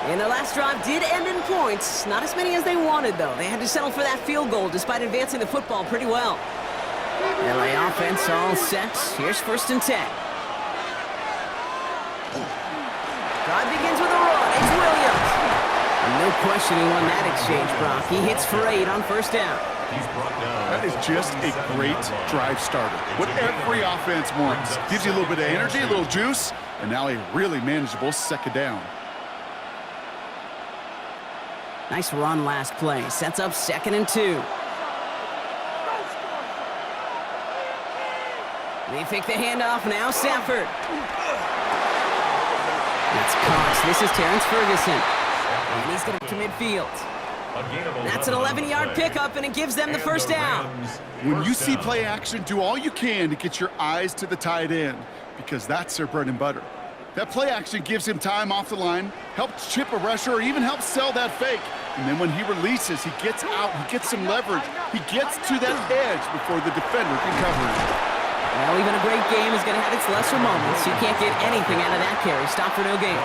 And their last drive did end in points. Not as many as they wanted, though. They had to settle for that field goal despite advancing the football pretty well. LA offense all set. Here's 1st and 10. Drive begins with a run. It's Williams. And no question he won that exchange, Brock. He hits for 8 on 1st down. That is just a great drive starter. What every offense wants. Gives you a little bit of energy, a little juice, and now a really manageable 2nd down. Nice run last play. Sets up 2nd and 2. They fake the handoff now. Sanford. That's Cox. This is Terrence Ferguson. And he's going to midfield. That's an 11-yard pickup, and it gives them the 1st down. When you see play action, do all you can to get your eyes to the tight end, because that's their bread and butter. That play action gives him time off the line, helps chip a rusher, or even helps sell that fake. And then when he releases, he gets out, he gets some leverage. He gets to that edge before the defender can cover him. Well, even a great game is going to have its lesser moments. You can't get anything out of that carry. Stop for no gain.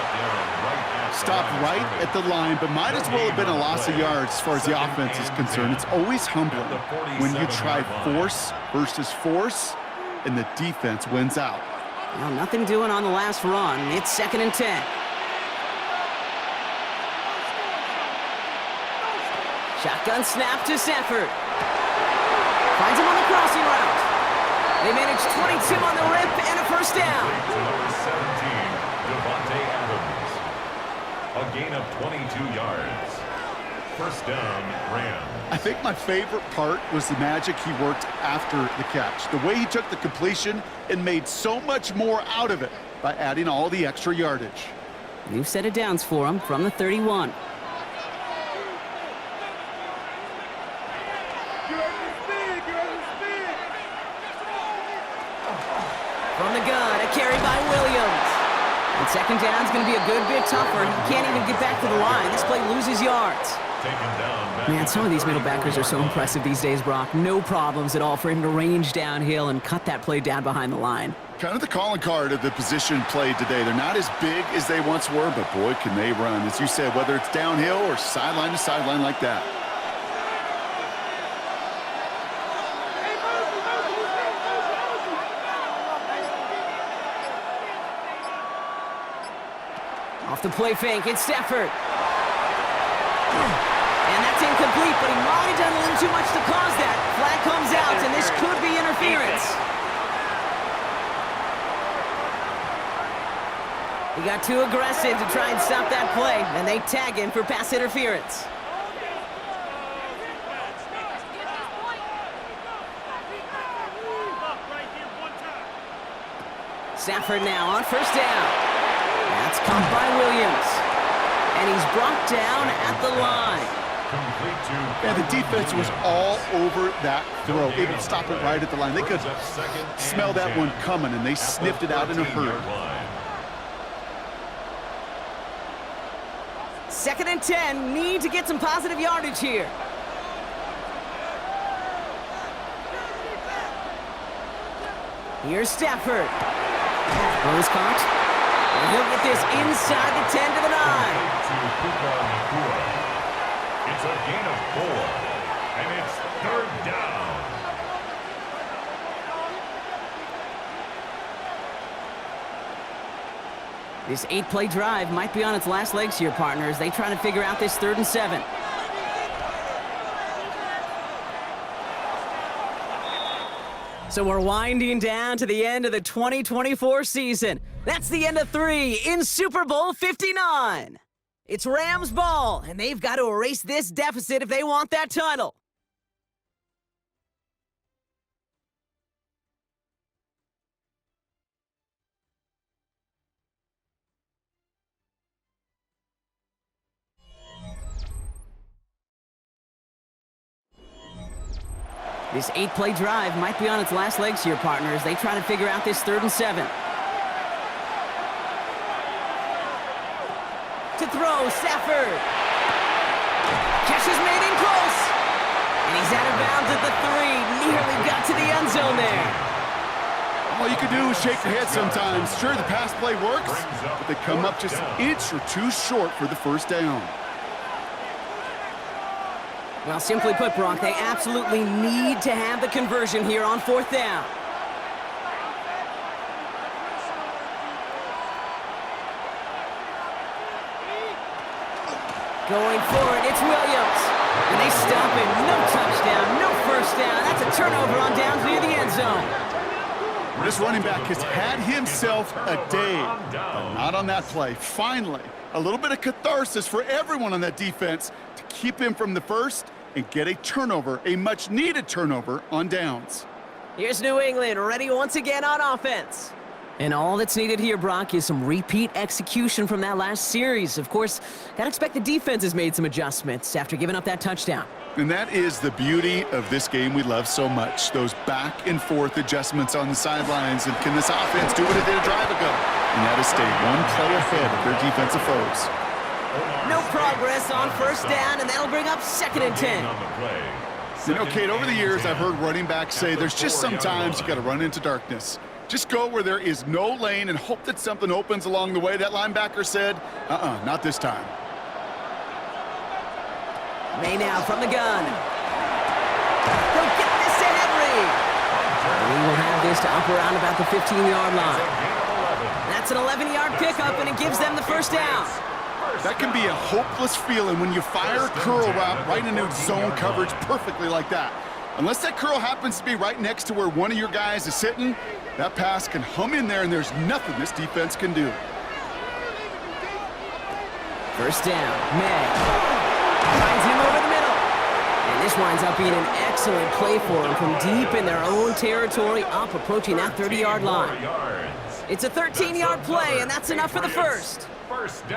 Stopped right at the line, but might as well have been a loss of yards as far as the offense is concerned. It's always humbling when you try force versus force, and the defense wins out. Well, nothing doing on the last run. It's 2nd and 10. Shotgun snap to Sanford. Finds him on the crossing route. They manage 22 on the rip and a 1st down. 22 yards. First down, Rams. I think my favorite part was the magic he worked after the catch. The way he took the completion and made so much more out of it by adding all the extra yardage. New set of downs for him from the 31. From the gun, a carry by Williams. And second down's going to be a good bit tougher. He can't even get back to the line. This play loses yards. Man, some of these middle backers are so impressive these days, Brock. No problems at all for him to range downhill and cut that play down behind the line. Kind of the calling card of the position played today. They're not as big as they once were, but boy, can they run. As you said, whether it's downhill or sideline to sideline like that. Off the play fake, it's Stafford. And that's incomplete, but he might have done a little too much to cause that. Flag comes out, and this could be interference. He got too aggressive to try and stop that play, and they tag him for pass interference. Stafford now on first down. That's caught by Williams. And he's brought down at the line. And the defense was all over that throw, able to stop it right at the line. They could smell that one coming, and they sniffed it out in a hurry. 2nd and 10, need to get some positive yardage here. Here's Stafford. Ball is caught. And he'll get this inside the 10 to the 9. It's a gain of 4, and it's third down. This 8-play drive might be on its last legs here, partners. They try to figure out this 3rd and 7. So we're winding down to the end of the 2024 season. That's the end of 3 in Super Bowl 59. It's Rams ball, and they've got to erase this deficit if they want that title. This 8-play drive might be on its last legs here, partners. They try to figure out this 3rd and 7. To throw, Stafford. Catch is made in close. And he's out of bounds at the 3. Nearly got to the end zone there. All you can do is shake your head sometimes. Sure, the pass play works, but they come up just an inch or two short for the first down. Well, simply put, Brock, they absolutely need to have the conversion here on 4th down. Going for it, it's Williams. And they stop him. No touchdown, no first down. That's a turnover on downs near the end zone. This running back has had himself a day, but not on that play. Finally, a little bit of catharsis for everyone on that defense to keep him from the first and get a turnover, a much-needed turnover on downs. Here's New England, ready once again on offense. And all that's needed here, Brock, is some repeat execution from that last series. Of course, gotta expect the defense has made some adjustments after giving up that touchdown. And that is the beauty of this game we love so much, those back-and-forth adjustments on the sidelines. And can this offense do what it did a drive ago? And that is stay one play ahead of their defensive foes. No progress on first down, and that'll bring up 2nd and 10. You know, Kate, over the years, I've heard running backs say there's just sometimes you got to run into darkness. Just go where there is no lane and hope that something opens along the way. That linebacker said, not this time. May now from the gun. They'll get this to Henry. And he will have this to up around about the 15-yard line. That's an 11-yard pickup, and it gives them the first down. That can be a hopeless feeling when you fire a curl route right into zone coverage perfectly like that. Unless that curl happens to be right next to where one of your guys is sitting, that pass can hum in there, and there's nothing this defense can do. First down, May. Finds him over the middle. And this winds up being an excellent play for them from deep in their own territory, up approaching that 30-yard line. It's a 13-yard play, and that's enough for the first.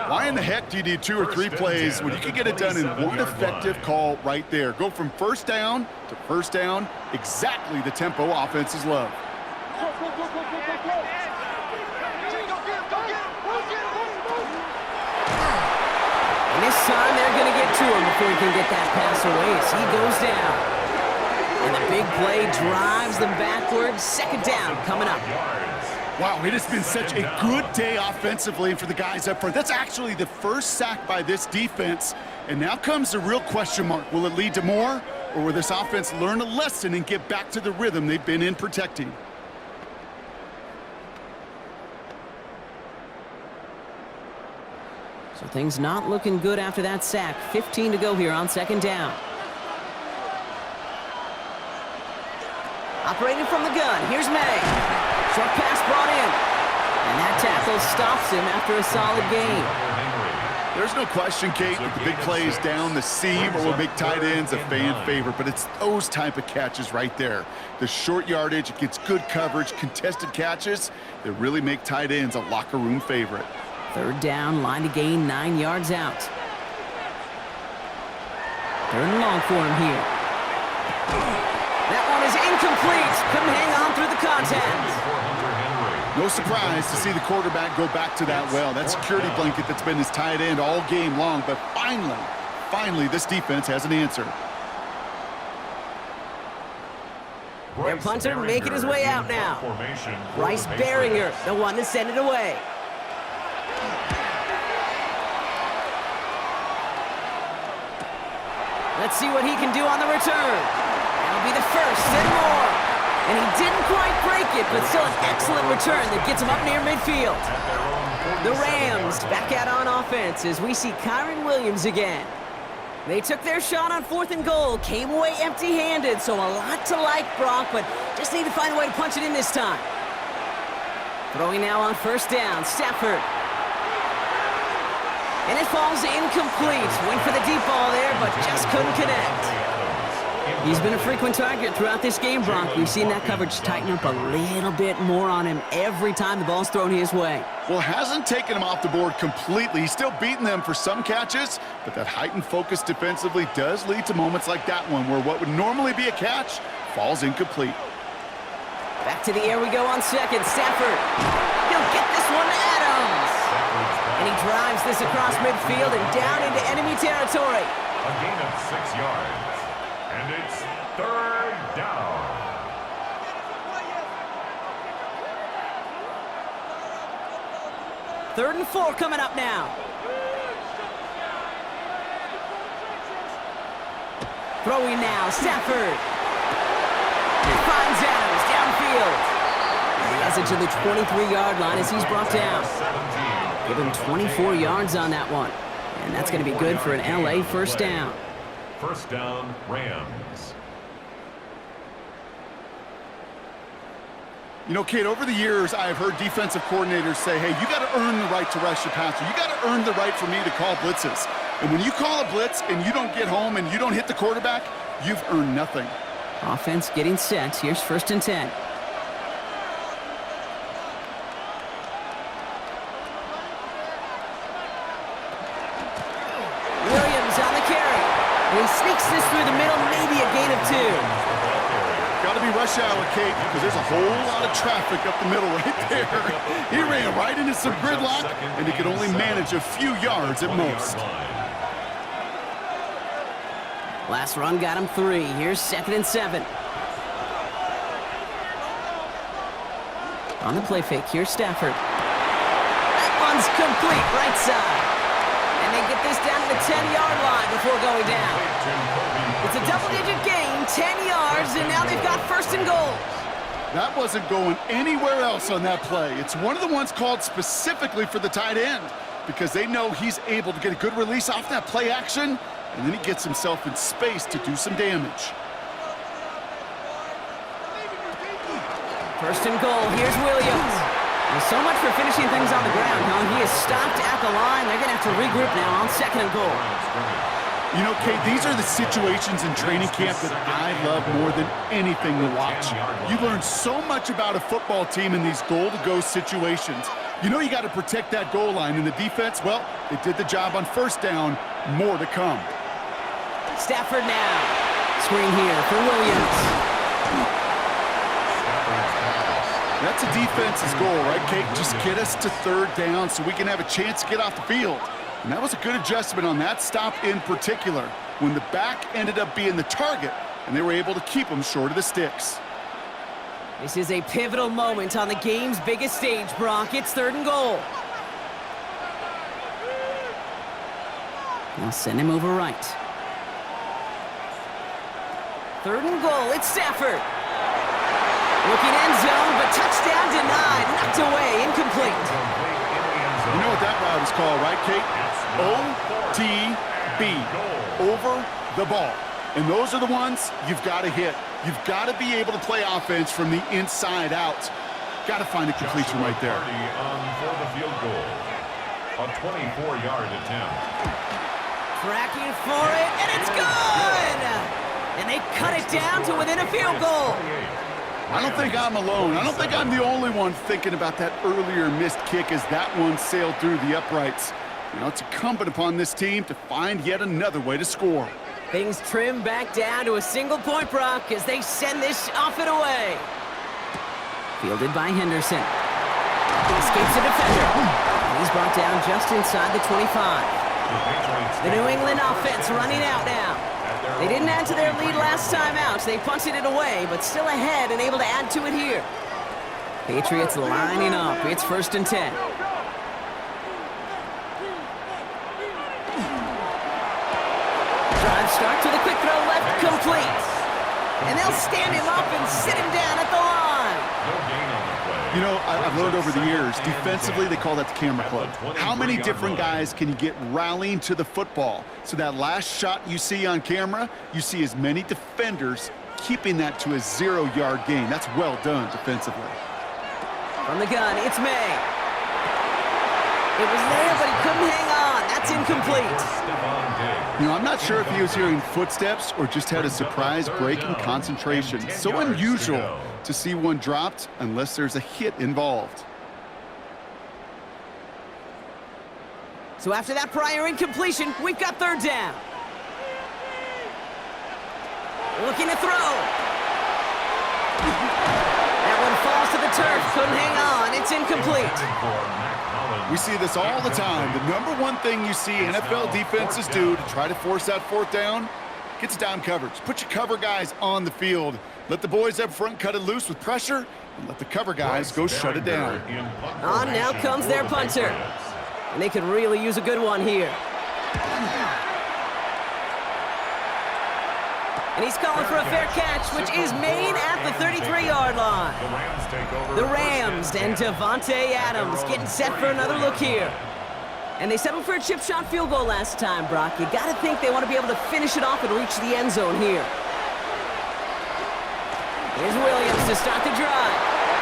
Why in the heck do you need 2 or 3 plays when you can get it done in one effective call right there? Go from first down to first down, exactly the tempo offenses love. And this time they're going to get to him before he can get that pass away as he goes down. And the big play drives them backwards. Second down coming up. Wow, it has been such a good day offensively for the guys up front. That's actually the first sack by this defense. And now comes the real question mark. Will it lead to more, or will this offense learn a lesson and get back to the rhythm they've been in protecting? So things not looking good after that sack. 15 to go here on second down. Operating from the gun, here's May. Short pass brought in. And that tackle stops him after a solid gain. There's no question, Kate, that the big plays down the seam or big tight ends a fan favorite, but it's those type of catches right there. The short yardage, it gets good coverage, contested catches that really make tight ends a locker room favorite. Third down, line to gain, 9 yards out. Third and long for him here. That one is incomplete. Couldn't hang on through the contact. No surprise to see the quarterback go back to that well. That security blanket that's been his tight end all game long, but finally, this defense has an answer. Their punter making his way out now. Bryce Baringer, the one to send it away. Let's see what he can do on the return. That'll be the first and more. And he didn't quite break it, but still an excellent return that gets him up near midfield. The Rams back out on offense as we see Kyron Williams again. They took their shot on 4th and goal, came away empty-handed, so a lot to like, Brock, but just need to find a way to punch it in this time. Throwing now on first down, Stafford. And it falls incomplete. Went for the deep ball there, but just couldn't connect. He's been a frequent target throughout this game, Brock. We've seen that coverage tighten up a little bit more on him every time the ball's thrown his way. Well, hasn't taken him off the board completely. He's still beating them for some catches, but that heightened focus defensively does lead to moments like that one where what would normally be a catch falls incomplete. Back to the air we go on second. Stafford. He'll get this one to Adams. And he drives this across midfield and down into enemy territory. A gain of 6 yards. And it's third down. Third and 4 coming up now. Throwing now, Stafford. He finds Adams downfield. And he has it to the 23-yard line as he's brought down. Give him 24 yards on that one. And that's going to be good for an LA first down. First down, Rams. You know, Kate, over the years, I've heard defensive coordinators say, hey, you got to earn the right to rush your passer. You got to earn the right for me to call blitzes. And when you call a blitz and you don't get home and you don't hit the quarterback, you've earned nothing. Offense getting set. Here's first and 10. Williams on the carry. And he sneaks this through the middle, maybe a gain of 2. Got to be rush hour, Kate, because there's a whole lot of traffic up the middle right there. He ran right into some gridlock, and he could only manage a few yards at most. Last run got him 3. Here's second and 7. On the play fake, here's Stafford. That one's complete, right side. And they get this down to the 10-yard line before going down. It's a double-digit gain, 10 yards, and now they've got first and goal. That wasn't going anywhere else on that play. It's one of the ones called specifically for the tight end because they know he's able to get a good release off that play action, and then he gets himself in space to do some damage. First and goal, here's Williams. Well, so much for finishing things on the ground, huh? He is stopped at the line. They're going to have to regroup now on 2nd and goal. You know, Kate, these are the situations in training camp that I love more than anything to watch. You learn so much about a football team in these goal-to-go situations. You know you got to protect that goal line, and the defense, well, they did the job on 1st down. More to come. Stafford now. Screen here for Williams. That's a defense's goal, right, Kate? Just get us to 3rd down so we can have a chance to get off the field. And that was a good adjustment on that stop in particular, when the back ended up being the target, and they were able to keep them short of the sticks. This is a pivotal moment on the game's biggest stage, Brock. It's 3rd and goal. Now send him over right. 3rd and goal, it's Stafford. Looking end zone, but touchdown denied. Knocked away, incomplete. You know what that route is called, right, Kate? OTB, over the ball. And those are the ones you've got to hit. You've got to be able to play offense from the inside out. Got to find a completion right there. For the field goal. A 24-yard attempt. Tracking for it, and it's good! And they cut it down to within a field goal. I don't think I'm alone. I don't think I'm the only one thinking about that earlier missed kick as that one sailed through the uprights. You know, it's incumbent upon this team to find yet another way to score. Things trim back down to a single point, Brock, as they send this off and away. Fielded by Henderson. Escapes the defender. He's brought down just inside the 25. The New England offense running out now. They didn't add to their lead last time out. They punted it away, but still ahead and able to add to it here. Patriots lining up. It's 1st and 10. Drive start to the quick throw left, complete. And they'll stand him up and sit him down at the line. You know, I've learned over the years, defensively, they call that the camera club. How many different guys can you get rallying to the football? So that last shot you see on camera, you see as many defenders keeping that to a 0-yard gain. That's well done defensively. From the gun, it's May. It was there, but he couldn't hang on. That's incomplete. You know, I'm not sure if he was hearing footsteps or just had a surprise break in concentration. So unusual to see one dropped unless there's a hit involved. So after that prior incompletion, we've got 3rd down. Looking to throw. That one falls to the turf. Couldn't hang on. It's incomplete. We see this all the time. The #1 thing you see NFL defenses do to try to force that 4th down, gets down coverage. Put your cover guys on the field. Let the boys up front cut it loose with pressure, and let the cover guys go shut it down. On now comes their punter. And they could really use a good one here. And he's calling for a fair catch, which is made at the 33-yard line. The Rams and Davante Adams getting set for another look here. And they settled for a chip shot field goal last time, Brock. You got to think they want to be able to finish it off and reach the end zone here. Here's Williams to start the drive.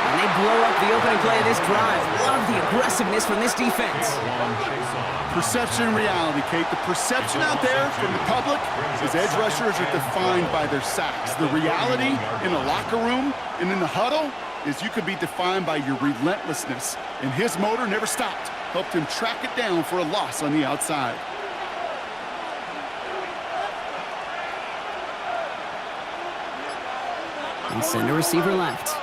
And they blow up the opening play of this drive. Love the aggressiveness from this defense. Perception and reality, Kate. The perception out there from the public is edge rushers are defined by their sacks. The reality in the locker room and in the huddle is you could be defined by your relentlessness. And his motor never stopped. Helped him track it down for a loss on the outside. And send a receiver left.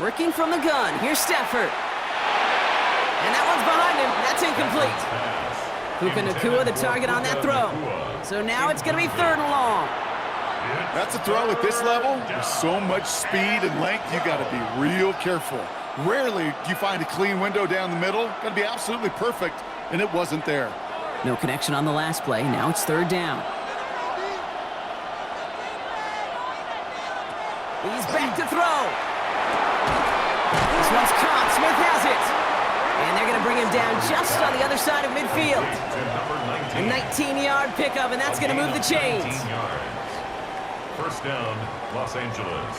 Working from the gun. Here's Stafford. And that one's behind him. That's incomplete. Puka Nacua the target on that throw. So now it's going to be 3rd and long. That's a throw at this level. With so much speed and length, you got to be real careful. Rarely do you find a clean window down the middle. Got to be absolutely perfect, and it wasn't there. No connection on the last play. Now it's 3rd down. He's back to throw. This one's caught. Smith has it. And they're going to bring him down just on the other side of midfield. A 19-yard pickup, and that's going to move the chains. 1st down, Los Angeles.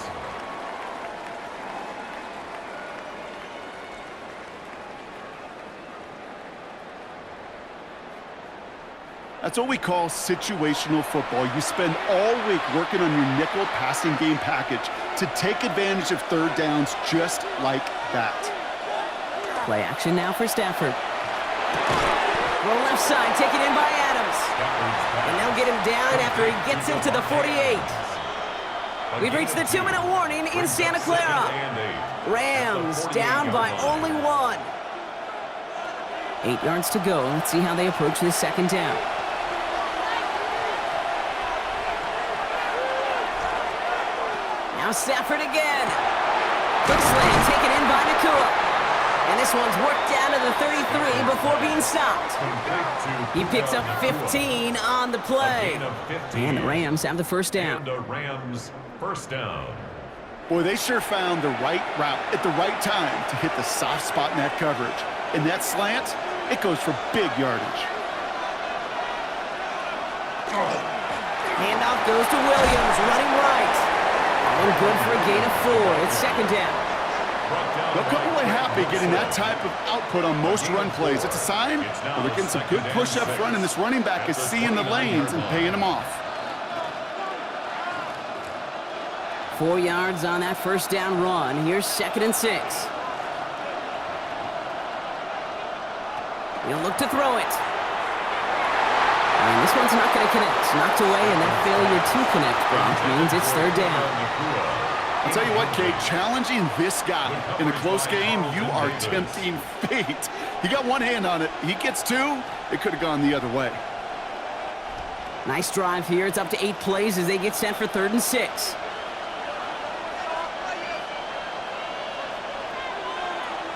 That's what we call situational football. You spend all week working on your nickel passing game package to take advantage of third downs just like that. Play action now for Stafford. Roll left side, taken in by Adams. And they'll get him down after he gets into the 48. We've reached the 2-minute warning in Santa Clara. Rams down by only 1. 8 yards to go. Let's see how they approach this second down. Now Stafford again. Quick slant taken in by Nakua. And this one's worked down to the 33 before being stopped. He picks up 15 on the play. And the Rams have the first down. And the Rams first down. Boy, they sure found the right route at the right time to hit the soft spot in that coverage. And that slant, it goes for big yardage. Handoff goes to Williams, running right. And good for a gain of 4. It's second down. They'll come away happy getting that type of output on most run plays. It's a sign that they're getting some good push up front, and this running back is seeing the lanes and paying them off. 4 yards on that first down run. Here's 2nd and 6. He'll look to throw it. And this one's not going to connect. Knocked away, and that failure to connect, Brock, means it's third down. I'll tell you what, Kate, challenging this guy in a close game, you are tempting fate. He got one hand on it. He gets 2. It could have gone the other way. Nice drive here. It's up to 8 plays as they get set for 3rd and 6.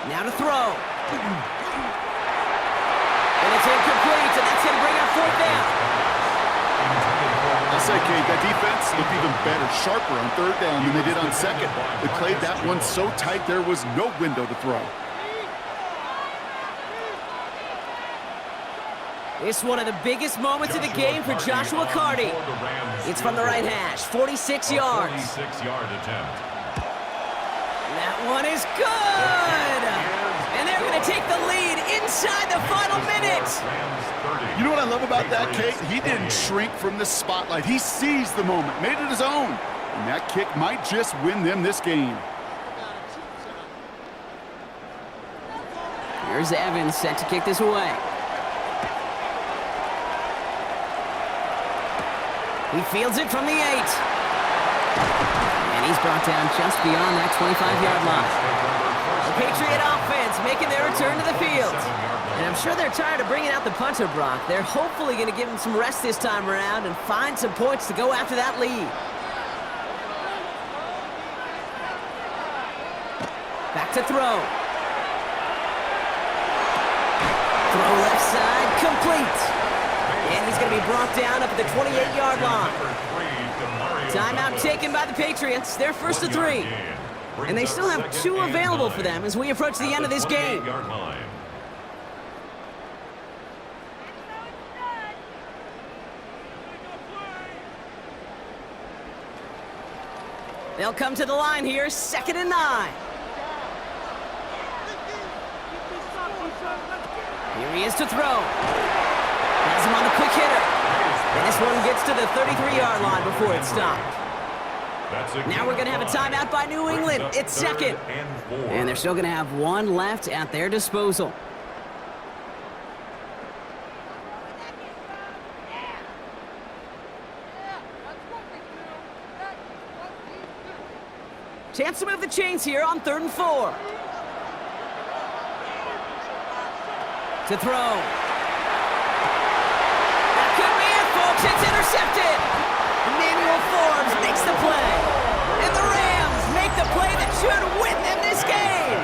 Now to throw. And it's incomplete, and that's going to bring up 4th down. I'll say, Kate, that defense looked even better, sharper on 3rd down than they did on 2nd. They played that one so tight there was no window to throw. It's one of the biggest moments of the game for Joshua Carty. It's from the right hash, 46 yards. 46-yard attempt. That one is good! And they're going to take the lead inside the final minute. You know what I love about that, Kate? He didn't shrink from the spotlight. He seized the moment, made it his own. And that kick might just win them this game. Here's Evans set to kick this away. He fields it from the 8. And he's brought down just beyond that 25-yard line. The Patriot offense making their return to the field. And I'm sure they're tired of bringing out the punter, Brock. They're hopefully going to give him some rest this time around and find some points to go after that lead. Back to throw. Throw left side, complete. And he's going to be brought down up at the 28-yard line. Timeout taken by the Patriots. They're first to 3. And they still have 2 available for them as we approach the end of this game. They'll come to the line here, 2nd and 9. Here he is to throw. Has him on the quick hitter. And this one gets to the 33-yard line before it's stopped. Now we're going to have a timeout by New England. It's 2nd. And they're still going to have 1 left at their disposal. Chance to move the chains here on 3rd and 4. To throw. That could be it, folks. It's intercepted. Emmanuel Forbes makes the play. And the Rams make the play that should win them this game.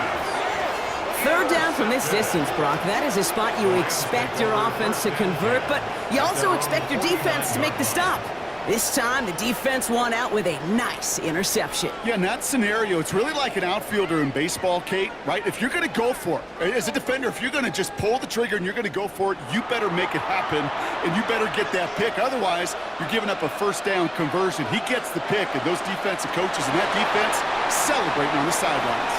3rd down from this distance, Brock. That is a spot you expect your offense to convert, but you also expect your defense to make the stop. This time, the defense won out with a nice interception. Yeah, in that scenario, it's really like an outfielder in baseball, Kate, right? If you're going to go for it, as a defender, if you're going to just pull the trigger and you're going to go for it, you better make it happen, and you better get that pick. Otherwise, you're giving up a first down conversion. He gets the pick, and those defensive coaches and that defense celebrating on the sidelines.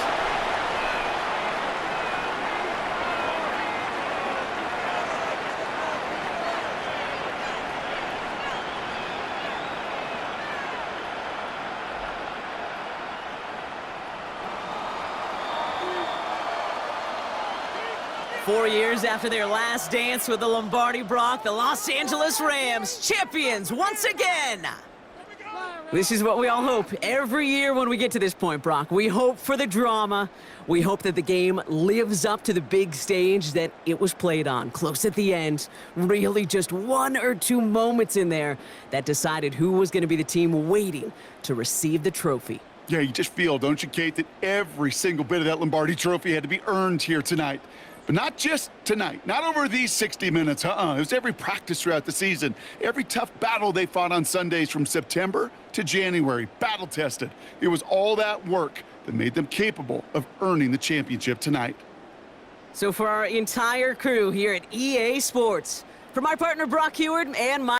4 years after their last dance with the Lombardi, Brock, the Los Angeles Rams, champions once again. This is what we all hope every year when we get to this point, Brock. We hope for the drama. We hope that the game lives up to the big stage that it was played on, close at the end. Really just 1 or 2 moments in there that decided who was going to be the team waiting to receive the trophy. Yeah, you just feel, don't you, Kate, that every single bit of that Lombardi trophy had to be earned here tonight. But not just tonight, not over these 60 minutes, It was every practice throughout the season, every tough battle they fought on Sundays from September to January, battle-tested. It was all that work that made them capable of earning the championship tonight. So for our entire crew here at EA Sports, for my partner Brock Heward and my